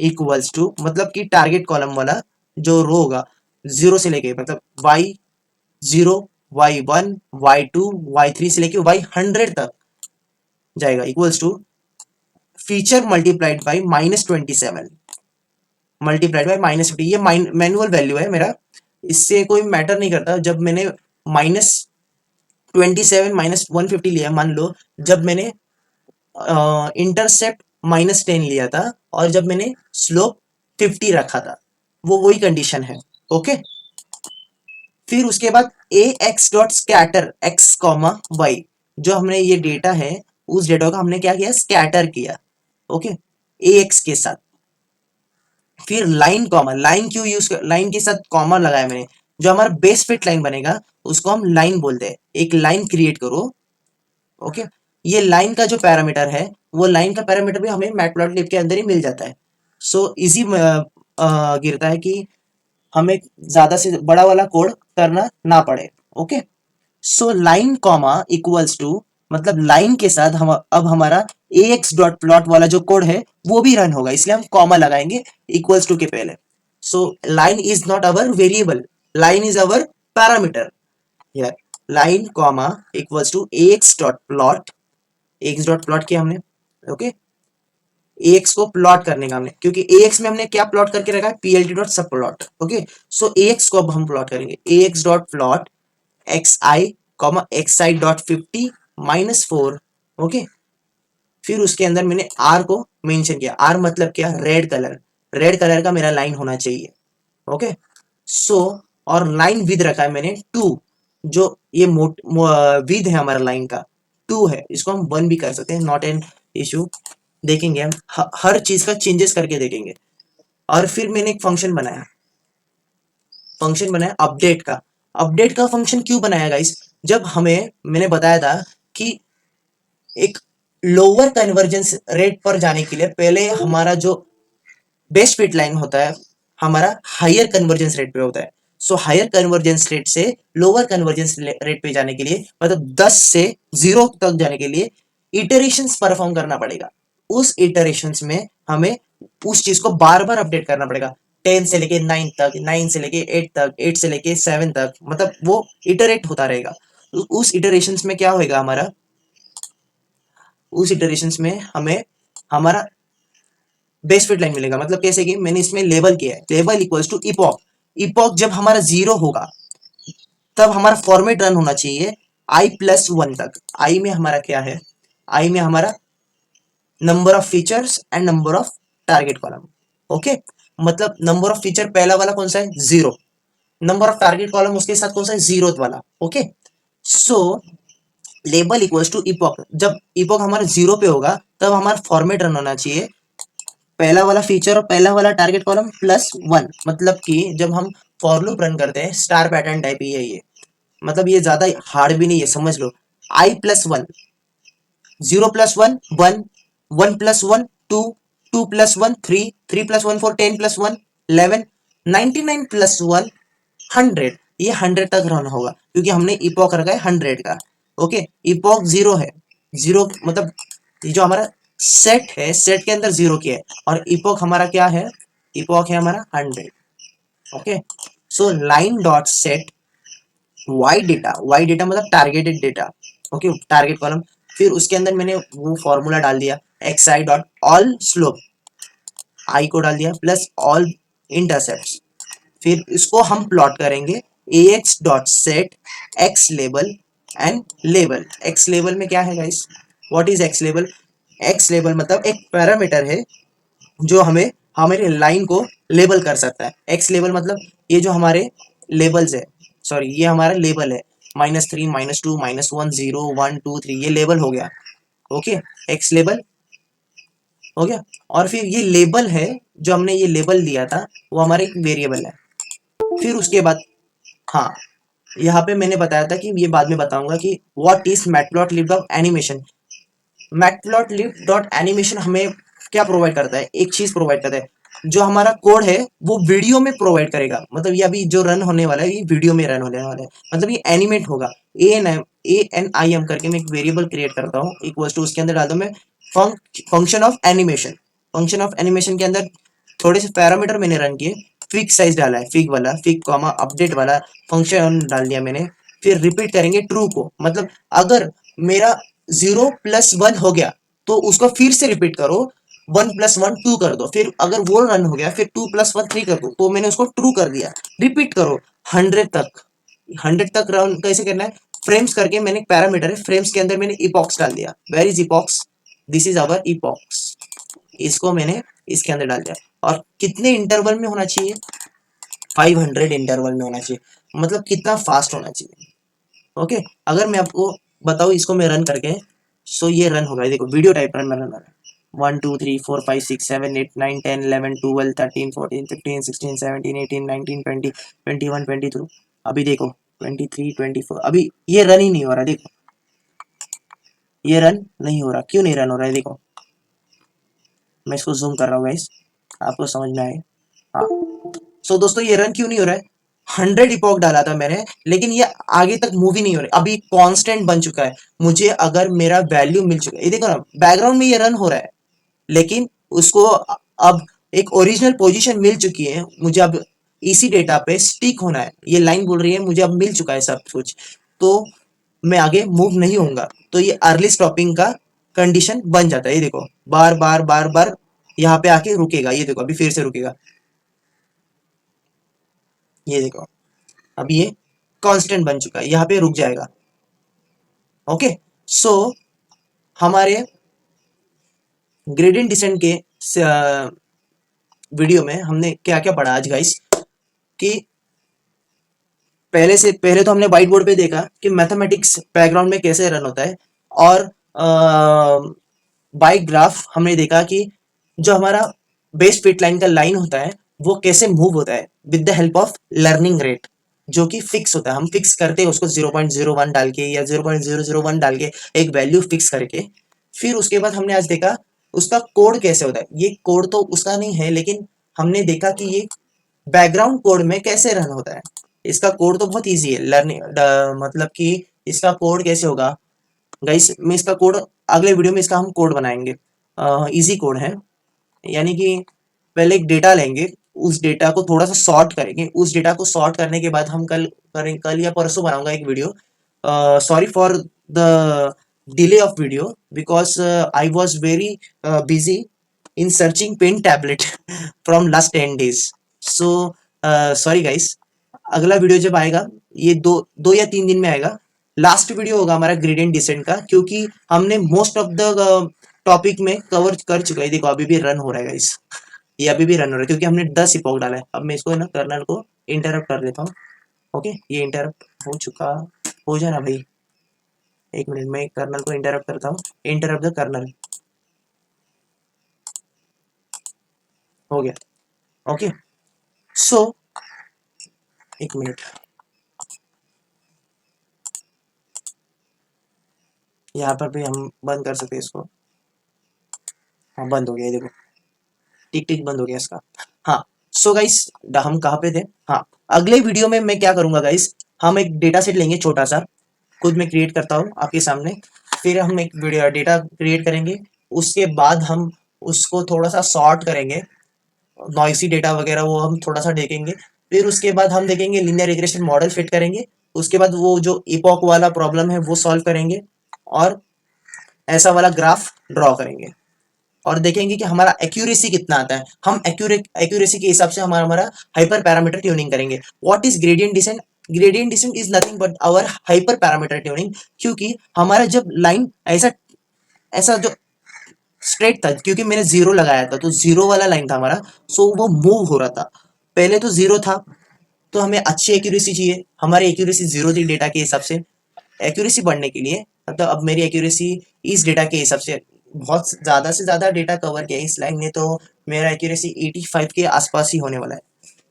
equals to, मतलब कि टारगेट कॉलम वाला जो रो होगा 0 से लेके, मतलब y0, y1, y2, y3 से लेके y100 तक जाएगा, equals to feature multiplied by -27 multiplied by -50। ये मैनुअल वैल्यू है मेरा, इससे कोई मैटर नहीं करता। जब मैंने -27 -150 लिया, मान लो जब मैंने इंटरसेप्ट -10 लिया था और जब मैंने स्लोप 50 रखा था, वो वही कंडीशन है। ओके, फिर उसके बाद A X dot scatter X comma Y, जो हमने ये डेटा है उस डेटा का हमने क्या किया, स्कैटर किया। ओके, ए एक्स के साथ। फिर लाइन कॉमा, लाइन क्यों यूज कर, लाइन के साथ कॉमा लगाया मैंने, जो हमारा बेस फिट लाइन बनेगा उसको हम लाइन बोलते हैं। एक लाइन क्रिएट करो। ओके, ये लाइन का जो पैरामीटर है वो लाइन का पैरामीटर भी हमें मैटप्लॉटलिब के अंदर ही मिल जाता है। सो इजी गिरता है कि हमें ज्यादा से बड़ा वाला कोड करना ना पड़े। Okay, so line comma equals to मतलब लाइन के साथ हम अब हमारा ax डॉट प्लॉट वाला जो कोड है वो भी रन होगा, इसलिए हम कॉमा लगाएंगे इक्वल्स टू के पहले। So line is not our variable, line is our parameter. Here line comma equals to ax dot plot, ax dot plot किया हमने, ओके ax को प्लॉट करने का हमने, क्योंकि ax में हमने क्या प्लॉट करके रखा है, plt डॉट सब प्लॉट, ओके। सो ax को अब हम प्लॉट करेंगे, ax dot plot xi comma xi dot 50 minus 4, okay. फिर उसके अंदर मैंने r को मेंशन किया, r मतलब क्या, रेड कलर, रेड कलर का मेरा लाइन होना चाहिए, ओके। सो और लाइन विद रखा है मैंने 2, जो ये विद है हमारा लाइन का 2 है, इसको हम 1 भी कर सकते हैं, नॉट एन इशू। देखेंगे हम हर चीज का चेंजेस करके देखेंगे। और फिर मैंने एक फंक्शन बनाया अपडेट का। अपडेट का फंक्शन क्यों बनाया गाइस, जब हमें मैंने बताया था कि एक लोअर कन्वर्जेंस रेट पर जाने के लिए पहले हमारा जो बेस्ट फिट लाइन होता है हमारा हायर कन्वर्जेंस रेट पे होता है। सो हायर कन्वर्जेंस रेट से लोअर कन्वर्जेंस रेट पे जाने के लिए, मतलब 10 से 0 तक जाने के लिए इटरेशंस परफॉर्म करना पड़ेगा। उस इटरेशंस में हमें उस चीज को बार बार अपडेट करना पड़ेगा, 10 से लेके 9 तक, 9 से लेके 8 तक, 8 से लेके 7 तक, मतलब वो इटरेट होता रहेगा। उस इटरेशंस में क्या होएगा हमारा, उस इटरेशंस में हमें हमारा बेस्ट फिट लाइन मिलेगा। मतलब कैसे कि मैंने इसमें लेबल किया है, label equals to epoch, epoch जब हमारा 0 होगा तब हमारा फॉर्मेट रन होना चाहिए i+1 तक। आई में हमारा क्या है, आई में हमारा number of features and number of target column, okay. मतलब नंबर ऑफ फीचर पहला वाला कौन सा है, 0, नंबर ऑफ टारगेट कॉलम उसके साथ कौन सा है, 0th वाला, okay. So label equals to epoch, जब इपॉक हमारा 0 पे होगा तब हमारा फॉर्मेट रन होना चाहिए पहला वाला फीचर और पहला वाला टारगेट कॉलम +1। मतलब कि जब हम फॉर लूप रन करते हैं स्टार पैटर्न टाइप ही है ये, मतलब ये ज्यादा हार्ड भी नहीं है, समझ लो। i+1, 0+1 1, 1+1 2, 2+1 3, 3+1 4, 10+1 11, 99+1 100, ये 100 तक रन होगा क्योंकि हमने इपॉक रखा है 100 का, ओके। इपॉक 0 है, 0 मतलब ये जो हमारा सेट है, सेट के अंदर 0 किया है, और इपॉक हमारा क्या है, इपॉक है हमारा 100, okay. So line dot set Y data मतलब targeted data, okay, target column. फिर उसके अंदर मैंने वो फॉर्मूला डाल दिया, xi dot all slope, I को डाल दिया प्लस ऑल इंटरसेप्ट। फिर इसको हम प्लॉट करेंगे ax dot set x label and label. x label में क्या है guys, what is x label, x label मतलब एक पैरामीटर है जो हमें हमारे लाइन को लेबल कर सकता है। एक्स लेबल मतलब ये जो हमारे लेबल्स है, सॉरी ये हमारा लेबल है, -3 -2 -1 0 1 2 3, ये लेबल हो गया, ओके। एक्स लेबल हो गया। और फिर ये लेबल है, जो हमने ये लेबल दिया था वो हमारा एक वेरिएबल है। फिर उसके बाद हाँ, यहाँ पे मैंने बताया था कि ये बाद में बताऊंगा कि what is matplotlib dot animation. Matplotlib dot animation हमें क्या प्रोवाइड करता है, एक चीज प्रोवाइड करता है, जो हमारा कोड है वो वीडियो में प्रोवाइड करेगा। मतलब ये अभी जो रन होने वाला है ये वीडियो में रन होने वाला है, मतलब ये एनिमेट होगा। ANIM करके मैं एक वेरिएबल क्रिएट करता हूँ, इक्वल्स टू उसके अंदर डाल दूं मैं function of animation. Function of animation के अंदर थोड़े से पैरामीटर मैंने रन किए, फिग साइज डाला है, फिग वाला, फिग कॉमा अपडेट वाला फंक्शन डाल दिया मैंने। फिर रिपीट करेंगे ट्रू को, मतलब अगर मेरा 0+1 हो गया तो उसको फिर से रिपीट करो, 1+1 2 कर दो, फिर अगर वो रन हो गया फिर 2+1 3 कर दो, तो मैंने उसको ट्रू कर दिया। रिपीट करो 100 तक, 100 तक रन कैसे करना है, फ्रेम्स करके मैंने एक पैरामीटर है, फ्रेम्स के अंदर मैंने इपॉक्स डाल दिया। Where is epochs, this is our epochs, इसको मैंने इसके अंदर डाल दिया। और कितने इंटरवल में होना चाहिए, 500 इंटरवल में होना चाहिए, मतलब कितना फास्ट होना चाहिए, ओके। अगर मैं आपको बताऊँ इसको मैं रन करके, सो ये रन होगा, देखो वीडियो टाइप रन रन रहा है, 1 2 3 4 5 6 7 8 9 10 11 12 13 14 15 16 17 18 19 20 21 22, अभी देखो 23 24, अभी ये रन ही नहीं हो रहा, देखो ये रन नहीं हो रहा, क्यों नहीं रन हो रहा है, देखो मैं इसको जूम कर रहा हूँ गाइस, आपको समझ में आए। हाँ, सो दोस्तों ये रन क्यों नहीं हो रहा है, 100 इपॉक डाला था मैंने, लेकिन ये आगे तक मूव ही नहीं हो रही, अभी कांस्टेंट बन चुका है। मुझे अगर मेरा वैल्यू मिल चुका है, ये देखो ना बैकग्राउंड में ये रन हो रहा है, लेकिन उसको अब एक ओरिजिनल पोजीशन मिल चुकी है, मुझे अब इसी डेटा पे स्टिक होना है। ये लाइन बोल रही है मुझे अब मिल चुका है सब कुछ, तो मैं आगे मूव नहीं होऊंगा। तो ये अर्ली स्टॉपिंग का कंडीशन बन जाता है। ये देखो बार बार बार बार यहाँ पे आके रुकेगा, ये देखो अभी फिर से रुकेगा, ये देखो अब ये कांस्टेंट बन चुका है, यहाँ पे रुक जाएगा। ओके, सो हमारे ग्रेडियंट डिसेंट के वीडियो में हमने क्या क्या पढ़ा आज गाइस, कि पहले तो हमने व्हाइट बोर्ड पे देखा कि मैथमेटिक्स बैकग्राउंड में कैसे रन होता है, और बाई ग्राफ हमने देखा कि जो हमारा बेस फिट लाइन का लाइन होता है वो कैसे मूव होता है with the help of learning rate, जो कि फिक्स होता है। हम फिक्स करते हैं उसको 0.01 डाल के या 0.001 डाल के, एक वैल्यू फिक्स करके। फिर उसके बाद हमने आज देखा उसका कोड कैसे होता है। ये कोड तो उसका नहीं है, लेकिन हमने देखा कि ये बैकग्राउंड कोड में कैसे रन होता है। इसका कोड तो बहुत इजी है लर्निंग, मतलब कि इसका कोड कैसे होगा गाइस, मैं इसका कोड अगले वीडियो में इसका हम कोड बनाएंगे। इजी कोड है, यानी कि पहले एक डेटा लेंगे, उस डेटा को थोड़ा सा सॉर्ट करेंगे, उस डेटा को सॉर्ट करने के बाद हम कल या परसों बनाऊंगा एक video. Sorry for the delay of video, because I was very busy in searching pen tablet from last 10 days। So sorry guys, अगला वीडियो जब आएगा ये दो या 3 दिन में आएगा। लास्ट वीडियो होगा हमारा ग्रेडियंट डिसेंट का, क्योंकि हमने मोस्ट ऑफ द टॉपिक में कवर कर चुका है। देखो अभी भी रन हो रहा है गाइस, ये अभी भी रन हो रहा है क्योंकि हमने 10 इपॉक डाला है। अब मैं इसको ना कर्नल को इंटरप्ट कर देता हूँ। ओके, ये इंटरप्ट हो चुका, हो जाना भाई, एक मिनट में कर्नल को इंटरप्ट करता हूँ। इंटरप्ट द कर्नल, हो गया। ओके, सो एक मिनट, यहाँ पर भी हम बंद कर सकते हैं इसको। हाँ बंद हो गया, ये देखो टिक टिक बंद हो गया इसका। हाँ, सो गाइस हम कहाँ पे थे। हाँ, अगले वीडियो में मैं क्या करूंगा गाइस, हम एक डेटा सेट लेंगे छोटा सा, खुद मैं क्रिएट करता हूँ आपके सामने। फिर हम एक वीडियो डेटा क्रिएट करेंगे, उसके बाद हम उसको थोड़ा सा सॉर्ट करेंगे, नॉइसी डेटा वगैरह वो हम थोड़ा सा देखेंगे। फिर उसके बाद हम देखेंगे लीनियर रिग्रेशन मॉडल फिट करेंगे। उसके बाद वो जो इपॉक वाला प्रॉब्लम है वो सॉल्व करेंगे, और ऐसा वाला ग्राफ ड्रॉ करेंगे, और देखेंगे कि हमारा एक्यूरेसी कितना आता है। हम एक्यूरेसी के हिसाब से हमारा हमारा हाइपर पैरामीटर ट्यूनिंग करेंगे। What is gradient descent? Gradient descent is nothing but our hyper parameter tuning, क्योंकि हमारा जब लाइन ऐसा ऐसा जो स्ट्रेट था, क्योंकि मैंने जीरो लगाया था तो जीरो वाला लाइन था हमारा, सो वो मूव हो रहा था। पहले तो जीरो था, तो हमें अच्छी एक्यूरेसी चाहिए, हमारी एक्यूरेसी जीरो थी डेटा के हिसाब से। एक्यूरेसी बढ़ने के लिए, मतलब अब मेरी एक्यूरेसी इस डेटा के हिसाब से बहुत ज़्यादा से ज़्यादा डेटा कवर किया इस लाइन ने, तो मेरा एक्यूरेसी 85 के आसपास ही होने वाला है।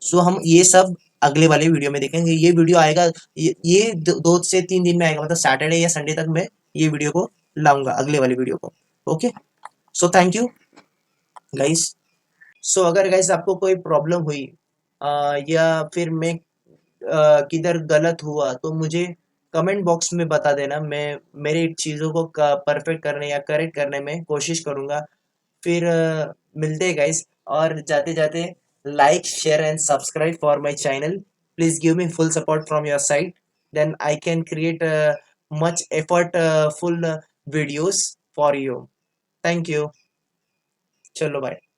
सो हम ये सब अगले वाले वीडियो में देखेंगे। ये वीडियो आएगा, ये 2 से 3 दिन में आएगा, मतलब सैटरडे या संडे तक मैं ये वीडियो को लाऊंगा, अगले वाले वीडियो को। Okay, so thank you guys. So अगर गाइस आपको कोई प्रॉब्लम हुई, या फिर मैं किधर गलत हुआ, तो मुझे कमेंट बॉक्स में बता देना। मैं मेरी चीज़ों को परफेक्ट करने या करेक्ट करने में कोशिश करूँगा। फिर मिलते हैं गाइस, और जाते जाते like share and subscribe for my channel. Please give me full support from your side, then I can create much effort full videos for you. Thank you, चलो बाय।